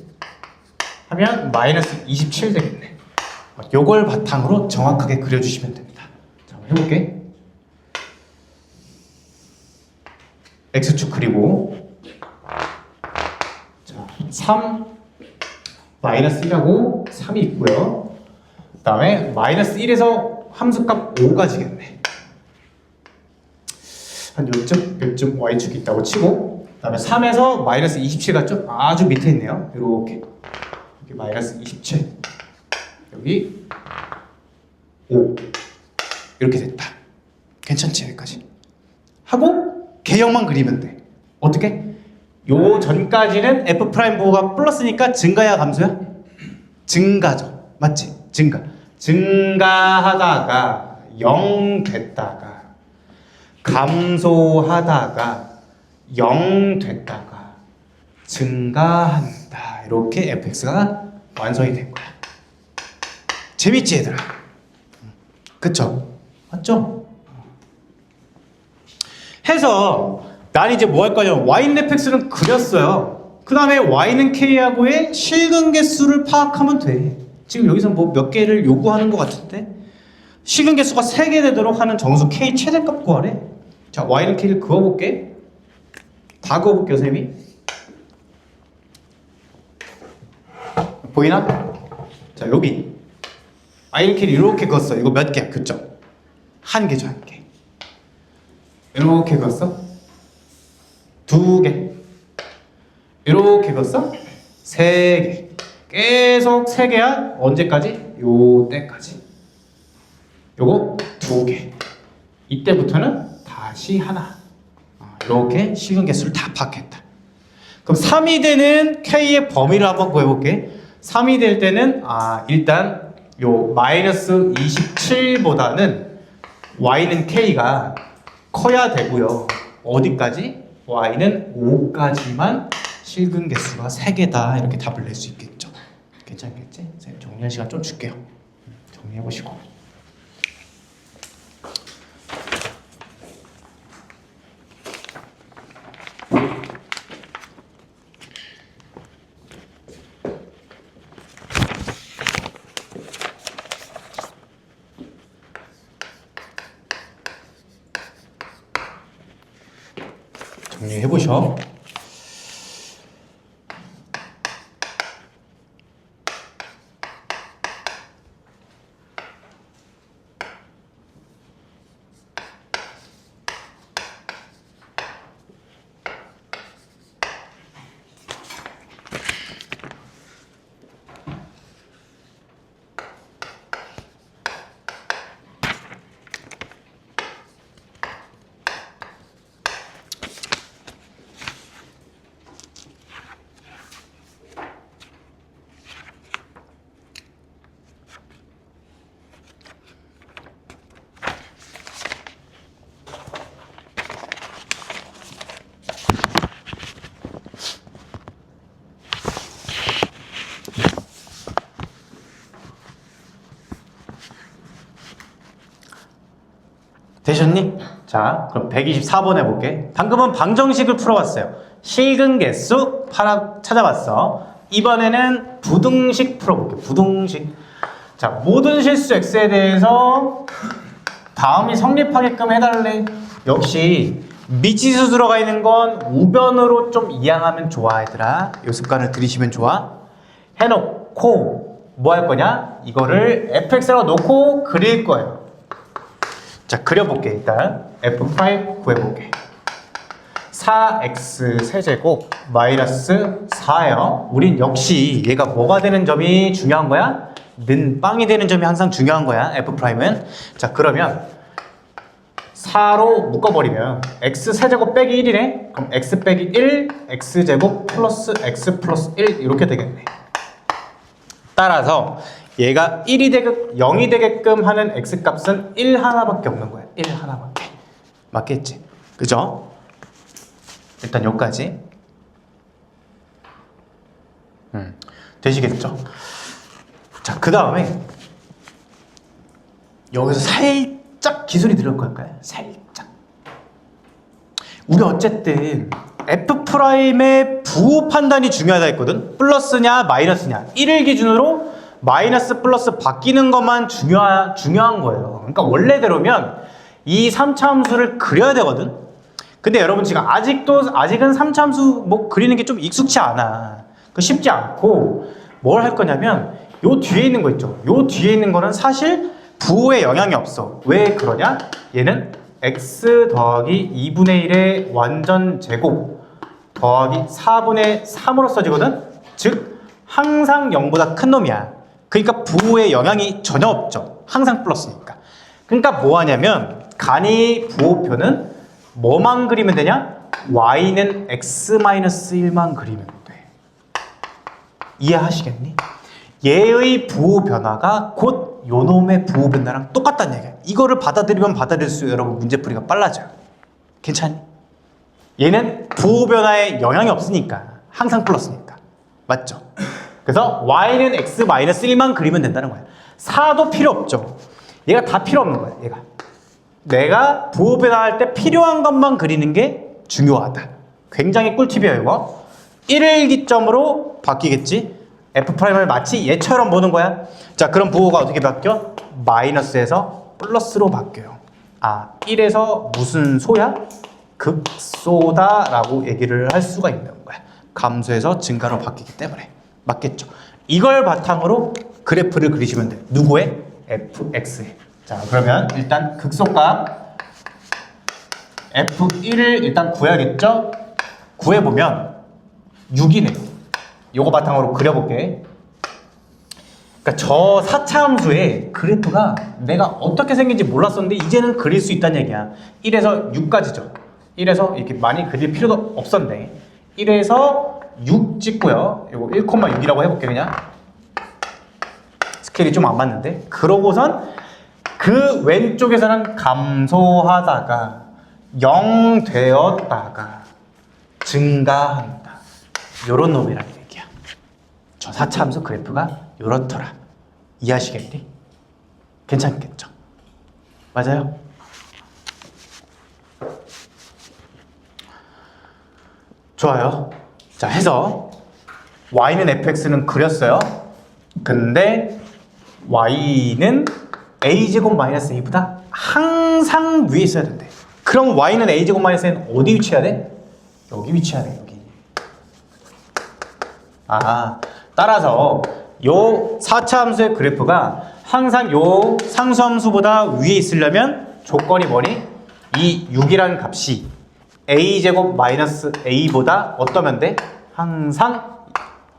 하면 마이너스 27 되겠네. 요걸 바탕으로 정확하게 그려주시면 됩니다. 자, 한번 해볼게. X축 그리고 자, 3 마이너스 1하고 3이 있고요. 그 다음에 마이너스 1에서 함수값 5까지겠네. 한 요쯤 Y축이 있다고 치고 그 다음에 3에서 마이너스 27가 좀 아주 밑에 있네요. 이렇게 여기 마이너스 27 여기 5 이렇게 됐다. 괜찮지? 여기까지 하고 개형만 그리면 돼. 어떻게? 요 전까지는 f 프라임 부호가 플러스니까 증가야 감소야? 증가죠. 맞지? 증가하다가 0 됐다가 감소하다가 0 됐다가 증가한다. 이렇게 fx가 완성이 된 거야. 재밌지 얘들아? 그쵸? 맞죠? 해서 난 이제 뭐 할 거냐면 y는 fx는 그렸어요. 그 다음에 y는 k하고의 실근 개수를 파악하면 돼. 지금 여기서 뭐 몇 개를 요구하는 것 같은데 실근 개수가 3개 되도록 하는 정수 k 최대값 구하래. 자, y는 k를 그어볼게. 다 그어볼게요, 쌤이. 보이나? 자, 여기 y는 k를 이렇게 그었어. 이거 몇 개야? 그쵸? 한 개죠, 한 개. 이렇게 그었어? 2개. 이렇게 그었어? 3개. 계속 3개야. 언제까지? 요 때까지. 요거 2개. 이때부터는 다시 하나. 이렇게 실근 개수를 다 파악했다. 그럼 3이 되는 k의 범위를 한번 구해볼게. 3이 될 때는 일단 요 마이너스 27보다는 y는 k가 커야 되고요. 어디까지? y는 5까지만 실근 개수가 3개다. 이렇게 답을 낼 수 있겠죠. 괜찮겠지? 선생님 정리할 시간 좀 줄게요. 정리해보시고. 정리해보셔. 되셨니? 자, 그럼 124번 해볼게. 방금은 방정식을 풀어봤어요. 실근 개수 찾아봤어. 이번에는 부등식 풀어볼게. 부등식. 자, 모든 실수 x에 대해서 다음이 성립하게끔 해달래. 역시 미지수 들어가 있는 건 우변으로 좀 이항하면 좋아, 얘들아. 이 습관을 들이시면 좋아. 해놓고 뭐 할 거냐? 이거를 fx라고 놓고 그릴 거예요. 자, 그려볼게. 일단 f' 구해볼게. 4x 세제곱 마이너스 4예요. 우린 역시 얘가 뭐가 되는 점이 중요한 거야? 는 빵이 되는 점이 항상 중요한 거야. f'은. 자, 그러면 4로 묶어버리면 x 세제곱 빼기 1이네. 그럼 x 빼기 1 x제곱 플러스 x 플러스 1 이렇게 되겠네. 따라서 얘가 1이 되게 0이 되게끔 하는 x값은 1 하나밖에 없는 거야. 1 하나밖에. 맞겠지? 그죠? 일단 여기까지. 되시겠죠? 자, 그 다음에 여기서 살짝 기술이 들어올 걸까요? 살짝. 우리 어쨌든 F'의 부호 판단이 중요하다 했거든? 플러스냐 마이너스냐. 1을 기준으로 마이너스 플러스 바뀌는 것만 중요한 거예요. 그러니까 원래대로면 이 3차 함수를 그려야 되거든? 근데 여러분 지금 아직은 3차 함수 뭐 그리는 게 좀 익숙치 않아. 그 쉽지 않고 뭘 할 거냐면 요 뒤에 있는 거 있죠? 요 뒤에 있는 거는 사실 부호에 영향이 없어. 왜 그러냐? 얘는 x 더하기 2분의 1의 완전 제곱 더하기 4분의 3으로 써지거든? 즉 항상 0보다 큰 놈이야. 그러니까 부호에 영향이 전혀 없죠. 항상 플러스니까. 그러니까 뭐 하냐면 간이 부호표는 뭐만 그리면 되냐? y는 x-1만 그리면 돼. 이해하시겠니? 얘의 부호 변화가 곧 요놈의 부호 변화랑 똑같다는 얘기야. 이거를 받아들이면 받아들일수록 여러분 문제풀이가 빨라져요. 괜찮니? 얘는 부호 변화에 영향이 없으니까. 항상 플러스니까. 맞죠? 그래서 y는 x-1만 그리면 된다는 거야. 4도 필요 없죠. 얘가 다 필요 없는 거야. 얘가. 내가 부호 변화할 때 필요한 것만 그리는 게 중요하다. 굉장히 꿀팁이에요, 이거. 1을 기점으로 바뀌겠지? F'을 마치 얘처럼 보는 거야. 자, 그럼 부호가 어떻게 바뀌어? 마이너스에서 플러스로 바뀌어요. 아, 1에서 무슨 소야? 극소다 라고 얘기를 할 수가 있는 거야. 감소해서 증가로 바뀌기 때문에. 맞겠죠? 이걸 바탕으로 그래프를 그리시면 돼. 누구의? fx의. 자, 그러면 일단 극소값 f1을 일단 구해야겠죠? 구해보면 6이네요. 요거 바탕으로 그려볼게. 그러니까 저 4차 함수의 그래프가 내가 어떻게 생긴지 몰랐었는데 이제는 그릴 수 있다는 얘기야. 1에서 6까지죠. 1에서 이렇게 많이 그릴 필요도 없었네. 1에서 6 찍고요. 요거 1,6이라고 해볼게 그냥. 스케일이 좀 안 맞는데. 그러고선 그 왼쪽에서는 감소하다가 0 되었다가 증가한다. 요런 놈이라는 얘기야. 저 4차 함수 그래프가 요렇더라. 이해하시겠니? 괜찮겠죠? 맞아요? 좋아요. 자, 해서 y는 fx는 그렸어요. 근데 y는 a제곱 마이너스 a보다 항상 위에 있어야 된대. 그럼 y는 a제곱 마이너스 a는 어디 위치해야 돼? 여기 위치해야 돼. 여기. 아, 따라서 요 4차 함수의 그래프가 항상 요 상수함수보다 위에 있으려면 조건이 뭐니? 이 6이라는 값이 a제곱 마이너스 a보다 어떠면 돼? 항상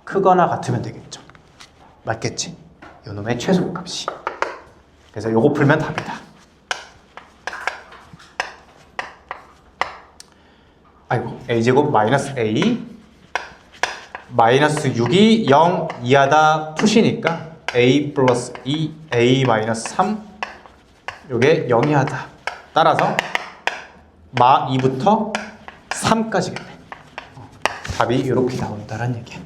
크거나 같으면 되겠죠. 맞겠지? 요 놈의 최소값이. 그래서 요거 풀면 답이다. 아이고, a제곱 마이너스 a 마이너스 6이 0 이하다 푸시니까 a 플러스 2 a 마이너스 3 요게 0 이하다. 따라서 마 2부터 3까지겠네. 답이 이렇게 나온다는 얘기야.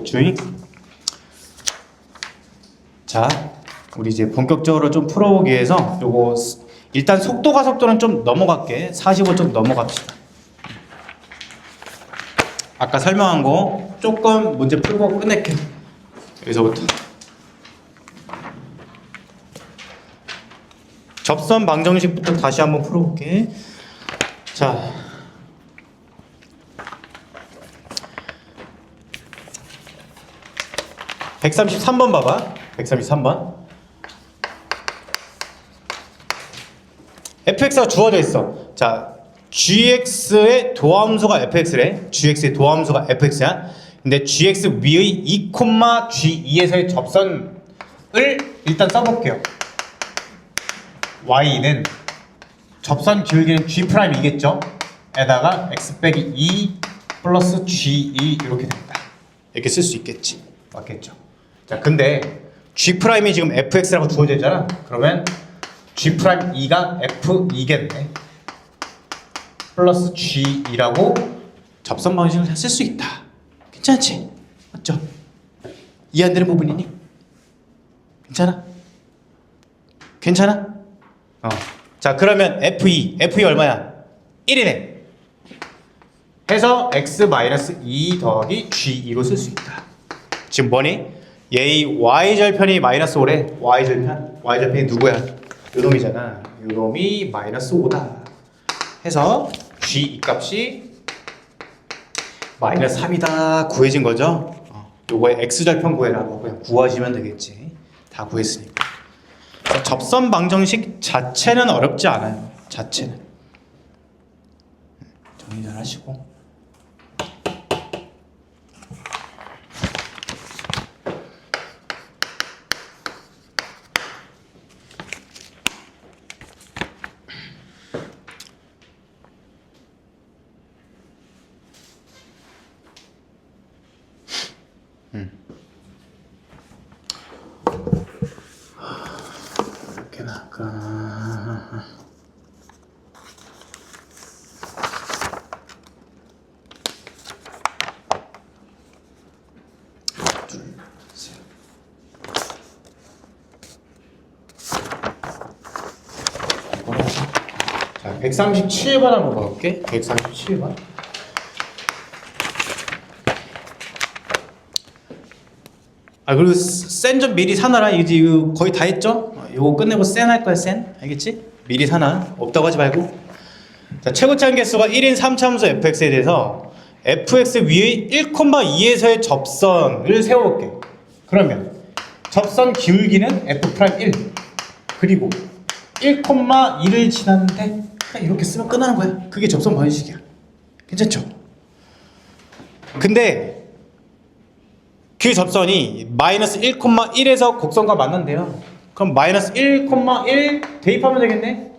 주의. 자, 우리 이제 본격적으로 좀 풀어보기 위해서 요거 일단 속도는 좀 넘어갈게. 45 좀 넘어갑시다. 아까 설명한 거 조금 문제 풀고 끝낼게. 여기서부터. 접선 방정식부터 다시 한번 풀어볼게. 자, 133번 봐봐. 133번. fx가 주어져 있어. 자, gx의 도함수가 fx래. gx의 도함수가 fx야. 근데 gx 위의 2, g2에서의 접선을 일단 써볼게요. y는 접선 기울기는 g'이겠죠? 에다가 x 빼기 2 플러스 g2 이렇게 된다. 이렇게 쓸 수 있겠지. 맞겠죠? 자, 근데 g'이 지금 fx라고 주어져 있잖아. 그러면 g'2가 f2겠네. 플러스 g2라고 접선 방식을 쓸 수 있다. 괜찮지? 맞죠? 이해 안 되는 부분이니? 괜찮아? 괜찮아? 자, 그러면 f2 얼마야? 1이네. 해서 x-2 더하기 g2로 쓸 수 있다. 지금 뭐니? 얘의 y절편이 마이너스 5래. y절편이 누구야? 요놈이잖아. 요놈이 마이너스 5다. 해서 g2 값이 마이너스 3이다 구해진 거죠. 요거의 x절편 구해라고 그냥 구하시면 되겠지. 다 구했으니까. 접선 방정식 자체는 어렵지 않아요. 자체는 정리 잘 하시고. 이렇게 나가. 둘, 셋. 자, 137번 한번 볼게. 137번. 그리고 센 좀 미리 사놔라. 이거 거의 다 했죠? 이거 끝내고 센 할 거야. 센. 알겠지? 미리 사놔. 없다고 하지 말고. 자, 최고차항 개수가 1인 3차함수 fx에 대해서 fx 위의 1,2에서의 접선을 세워볼게. 그러면 접선 기울기는 f'1 그리고 1,2를 지났는데 그냥 이렇게 쓰면 끝나는 거야. 그게 접선 방식이야. 괜찮죠? 근데 그 접선이 마이너스 1,1에서 곡선과 만난대요. 그럼 마이너스 1,1 대입하면 되겠네.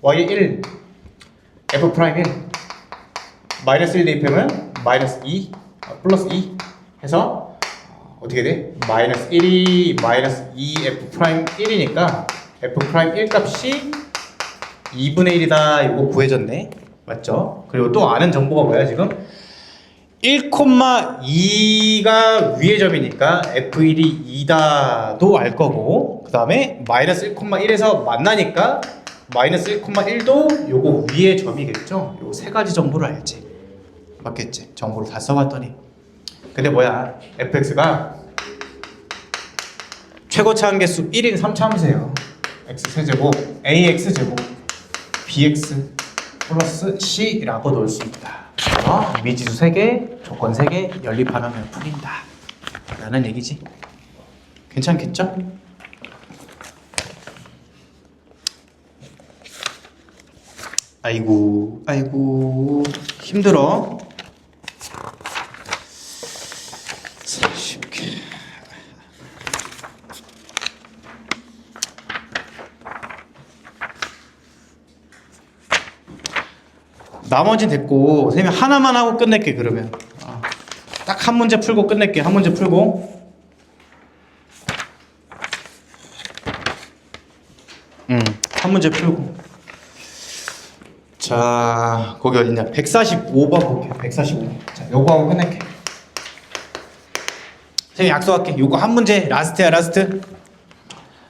y의 1 f'1 마이너스 1 대입하면 마이너스 2 플러스 2 해서 어떻게 돼? 마이너스 1이 마이너스 2 f'1이니까 f'1 값이 2분의 1이다. 이거 구해졌네. 맞죠? 그리고 또 아는 정보가 뭐야 지금? 1,2가 위의 점이니까 f1이 2다도 알 거고, 그 다음에 마이너스 1,1에서 만나니까 마이너스 1,1도 요거 위의 점이겠죠. 요 세 가지 정보를 알지. 맞겠지? 정보를 다 써봤더니. 근데 뭐야, fx가 최고차항 개수 1인 3차함수예요. x세제곱 ax제곱 bx 플러스 c라고 넣을 수 있다. 미지수 3개, 조건 3개 연립하면 풀린다 라는 얘기지. 괜찮겠죠? 아이고 힘들어. 40개. 나머지는 됐고, 선생님 하나만 하고 끝낼게. 그러면 딱 한 문제 풀고 끝낼게. 한 문제 풀고. 한 문제 풀고. 자, 거기 어딨냐? 145번 볼게. 145. 자, 요거 하고 끝낼게. 선생님 약속할게. 요거 한 문제 라스트야, 라스트.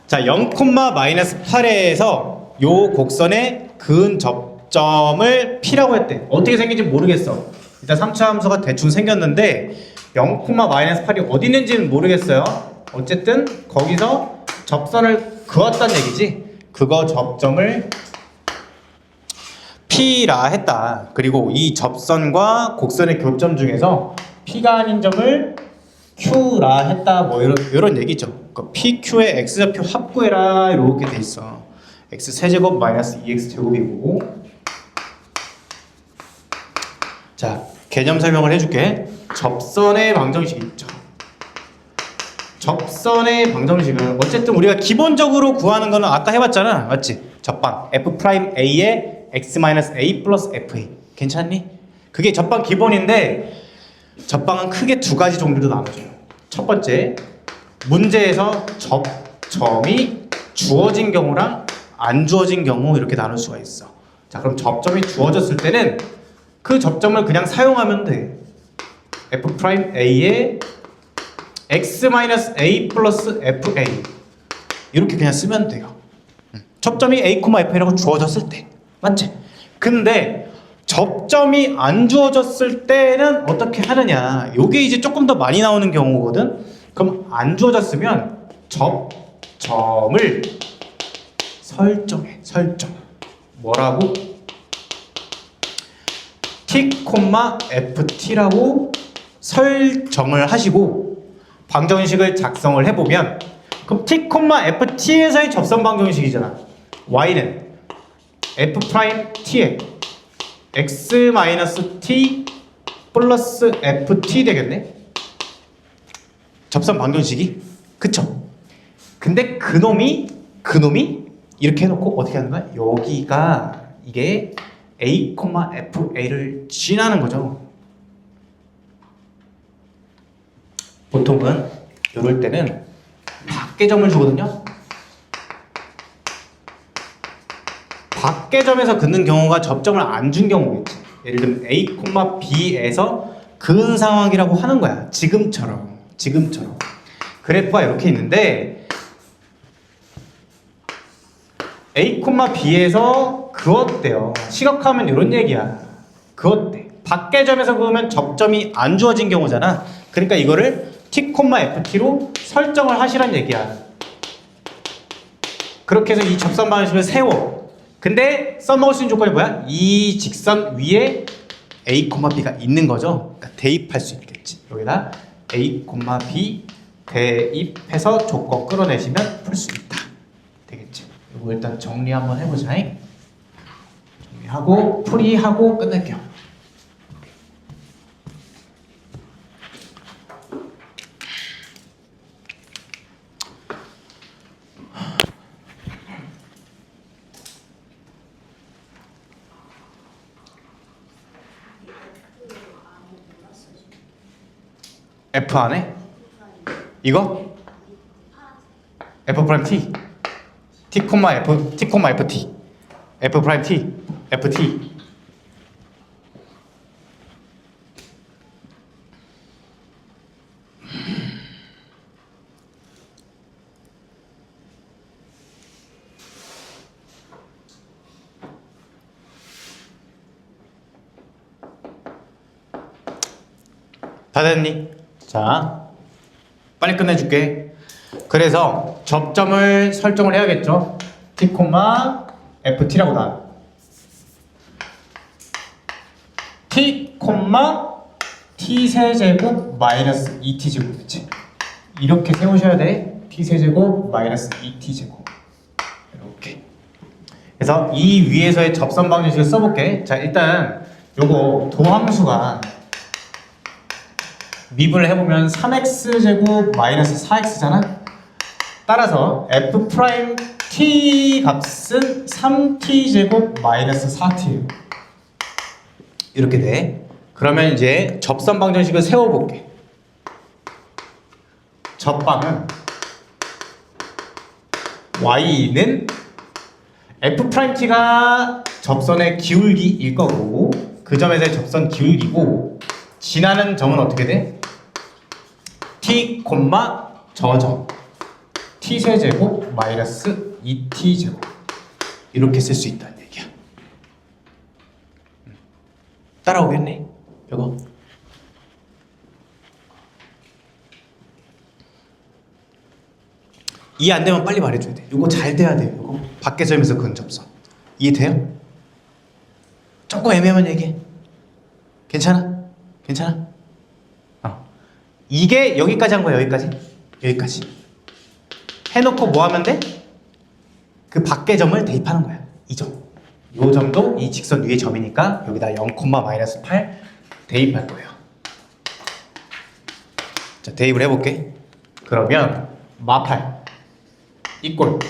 자, 0,-8에서 요 곡선의 근접점을 P라고 했대. 어떻게 생긴지 모르겠어. 일단 3차 함수가 대충 생겼는데 0,-8이 어디 있는지는 모르겠어요. 어쨌든 거기서 접선을 그었다는 얘기지. 그거 접점을 P라 했다. 그리고 이 접선과 곡선의 교점 중에서 P가 아닌 점을 Q라 했다 뭐 이런 얘기죠. 그러니까 PQ의 X좌표 합구해라 이렇게 돼 있어. X 세제곱 마이너스 2X 제곱이고. 자, 개념 설명을 해줄게. 접선의 방정식 있죠. 접선의 방정식은 어쨌든 우리가 기본적으로 구하는 거는 아까 해봤잖아, 맞지? 접방 F'A에 X-A 플러스 FA. 괜찮니? 그게 접방 기본인데 접방은 크게 두 가지 종류로 나눠져요. 첫 번째, 문제에서 접점이 주어진 경우랑 안 주어진 경우 이렇게 나눌 수가 있어. 자, 그럼 접점이 주어졌을 때는 그 접점을 그냥 사용하면 돼. F'A에 X-A 플러스 FA 이렇게 그냥 쓰면 돼요. 접점이 A, F라고 주어졌을 때, 맞지? 근데 접점이 안 주어졌을 때는 어떻게 하느냐? 요게 이제 조금 더 많이 나오는 경우거든. 그럼 안 주어졌으면 접점을 설정. 뭐라고? T, FT라고 설정을 하시고 방정식을 작성을 해보면 그럼 T, FT에서의 접선 방정식이잖아. Y는 F'T에 X-T 플러스 FT 되겠네? 접선 방정식이? 그쵸? 근데 그놈이 이렇게 해놓고 어떻게 하는 거야? 여기가 이게 A, FA를 지나는 거죠. 보통은 이럴 때는 밖에점을 주거든요. 밖에점에서 긋는 경우가 접점을 안 준 경우겠지. 예를 들면 A, B에서 그은 상황이라고 하는 거야. 지금처럼. 그래프가 이렇게 있는데 A, B에서 그었대요. 시각화하면 이런 얘기야. 그었대. 밖에점에서 그으면 접점이 안 주어진 경우잖아. 그러니까 이거를 T, FT로 설정을 하시란 얘기야. 그렇게 해서 이 접선 방식을 세워. 근데 써먹을 수 있는 조건이 뭐야? 이 직선 위에 A, B가 있는 거죠. 그러니까 대입할 수 있겠지. 여기다 A, B 대입해서 조건 끌어내시면 풀 수 있다. 되겠지. 이거 일단 정리 한번 해보자. 정리하고 풀이하고 끝낼게요. F 안에? 이거? F 프라임 T T, F, T, FT F 프라임 T FT 다 됐니? 자, 빨리 끝내줄게. 그래서 접점을 설정을 해야겠죠. T, FT라고 나와. T, T세제곱 마이너스 2T제곱. 그치? 이렇게 세우셔야 돼. T세제곱 마이너스 2T제곱. 이렇게. 그래서 이 위에서의 접선 방정식을 써볼게. 자, 일단 요거 도함수가 미분을 해보면 3x제곱 마이너스 4x잖아. 따라서 f 프라임 t 값은 3t제곱 마이너스 4t예요. 이렇게 돼. 그러면 이제 접선 방정식을 세워볼게. 접방은 y는 f 프라임 t가 접선의 기울기일 거고 그 점에서의 접선 기울기고 지나는 점은 어떻게 돼? t, 저점 t세제곱 마이너스 2t제곱 이렇게 쓸 수 있다는 얘기야. 따라오겠네? 이거 이해 안 되면 빨리 말해줘야 돼. 이거 잘 돼야 돼요. 이거 밖에 점에서 근접선 이해돼요? 조금 애매하면 얘기해. 괜찮아? 이게 여기까지 한 거야. 여기까지. 여기까지. 해놓고 뭐 하면 돼? 그 밖의 점을 대입하는 거야. 이 점. 요 점도 이 직선 위의 점이니까 여기다 0,-8 대입할 거예요. 자, 대입을 해볼게. 그러면 마8 이꼴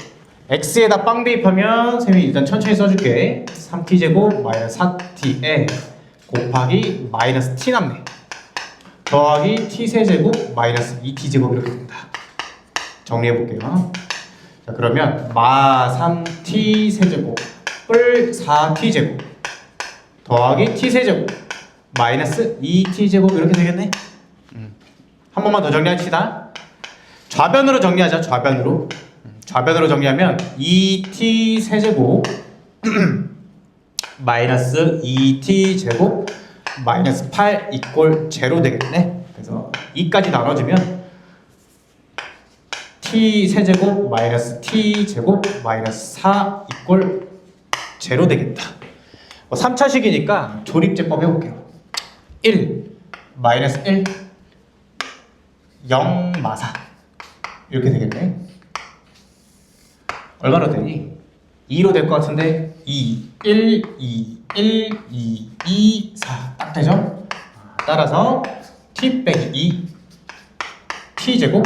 x에다 빵 대입하면 쌤이 일단 천천히 써줄게. 3t제곱 마이너스 4t에 곱하기 마이너스 t 남네. 더하기 t세제곱 마이너스 2t제곱 이렇게 된다. 정리해볼게요. 자, 그러면 마 3t 세제곱 뿔 4t제곱 더하기 t세제곱 마이너스 2t제곱 이렇게 되겠네. 한 번만 더 정리합시다. 좌변으로 정리하자. 좌변으로. 좌변으로 정리하면 2t 세제곱 마이너스 2t 제곱 마이너스 8 이꼴 제로 되겠네. 그래서 2까지 나눠주면 t 세제곱 마이너스 t 제곱 마이너스 4 이꼴 제로 되겠다. 3차식이니까 조립제법 해볼게요. 1 마이너스 1 0 마사 이렇게 되겠네. 얼마로 되니? 2로 될 것 같은데 2, 1, 2, 1, 2, 2, 4 딱 되죠? 따라서 t 빼기 2 t 제곱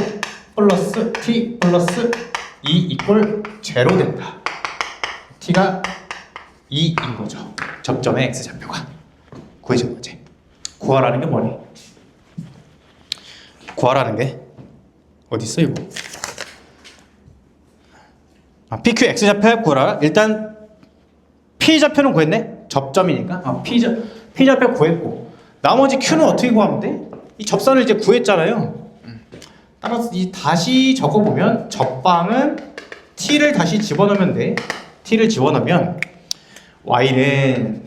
플러스 t 플러스 2 이꼴 제로 된다. t가 2인 거죠. 접점의 x좌표가. 구해준 거지. 구하라는 게 뭐니? 구하라는 게 어디 있어 이거? PQ x좌표 구하라. 일단 P좌표는 구했네. 접점이니까 P좌표 구했고 나머지 Q는 어떻게 구하면 돼? 이 접선을 이제 구했잖아요. 따라서 다시 적어보면 접방은 T를 다시 집어넣으면 돼. T를 집어넣으면 Y는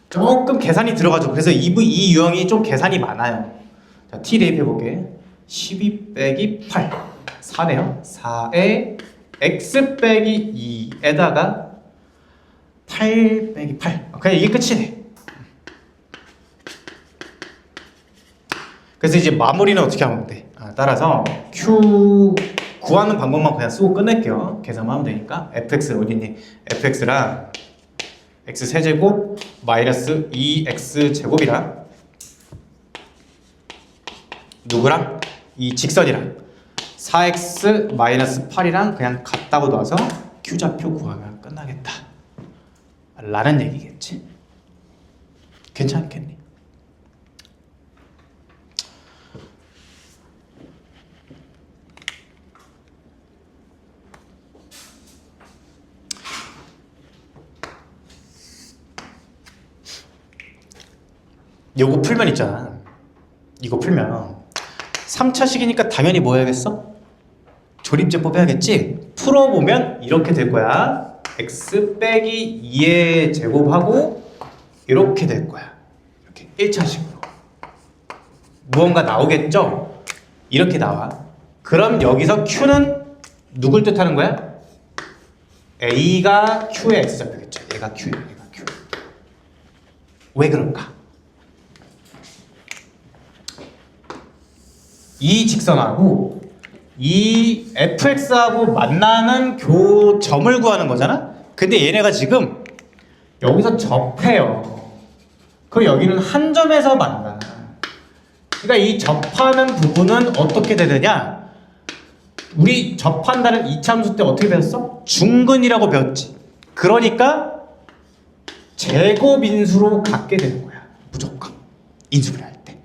조금 계산이 들어가죠. 그래서 이 유형이 좀 계산이 많아요. 자, T 대입해볼게. 12 빼기 8 4네요. 4에 x 빼기 2에다가 8 빼기 8 그냥 이게 끝이네. 그래서 이제 마무리는 어떻게 하면 돼? 따라서 Q 구하는 방법만 그냥 쓰고 끝낼게요. 계산만 하면 되니까 fx 어디니? fx랑 x 세제곱 마이너스 2x 제곱이랑 누구랑? 이 직선이랑 4x 마이너스 8이랑 그냥 같다고 놔서 Q좌표 구하면 끝나겠다 라는 얘기겠지. 괜찮겠니? 요거 풀면 있잖아. 이거 풀면 3차식이니까 당연히 뭐 해야겠어? 조립제법 해야겠지? 풀어보면 이렇게 될 거야. x 빼기 2의 제곱하고 이렇게 될 거야. 이렇게 1차식으로 무언가 나오겠죠? 이렇게 나와. 그럼 여기서 Q는 누굴 뜻하는 거야? A가 Q의 x좌표겠죠. 얘가 Q예요. 얘가 Q. 왜 그럴까? 이 직선하고 이 fx하고 만나는 교점을 구하는 거잖아? 근데 얘네가 지금 여기서 접해요. 그럼 여기는 한 점에서 만나. 그러니까 이 접하는 부분은 어떻게 되느냐? 우리 접한다는 이차함수 때 어떻게 배웠어? 중근이라고 배웠지. 그러니까 제곱인수로 갖게 되는 거야. 무조건. 인수분해 할 때.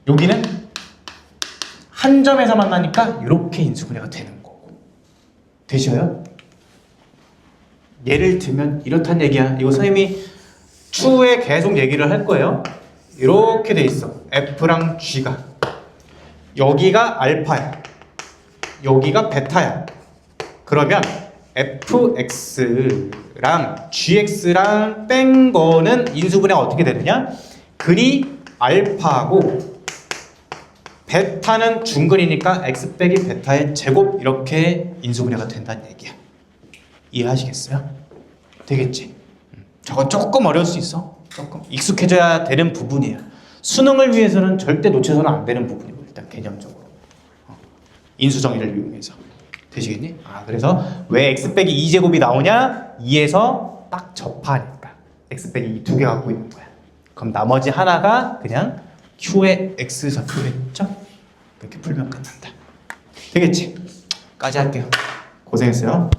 여기는 한 점에서 만나니까 이렇게 인수분해가 되는 거고. 되셔요? 예를 들면 이렇단 얘기야. 이거 선생님이 추후에 계속 얘기를 할 거예요. 이렇게 돼 있어. F랑 G가. 여기가 알파야. 여기가 베타야. 그러면 fx랑 gx랑 뺀 거는 인수분해가 어떻게 되느냐? 근이 알파하고 베타는 중근이니까 x 빼기 베타의 제곱 이렇게 인수분해가 된다는 얘기야. 이해하시겠어요? 되겠지? 저거 조금 어려울 수 있어. 조금 익숙해져야 되는 부분이에요. 수능을 위해서는 절대 놓쳐서는 안 되는 부분이거든요. 일단 개념적으로 인수정의를 이용해서 되시겠니? 그래서 왜 x 빼기 2제곱이 나오냐? 2에서 딱 접하니까 x 빼기 2 두 개 갖고 있는 거야. 그럼 나머지 하나가 그냥 q의 x 좌표겠죠? 이렇게 풀면 끝난다. 되겠지? 까지 할게요. 고생했어요.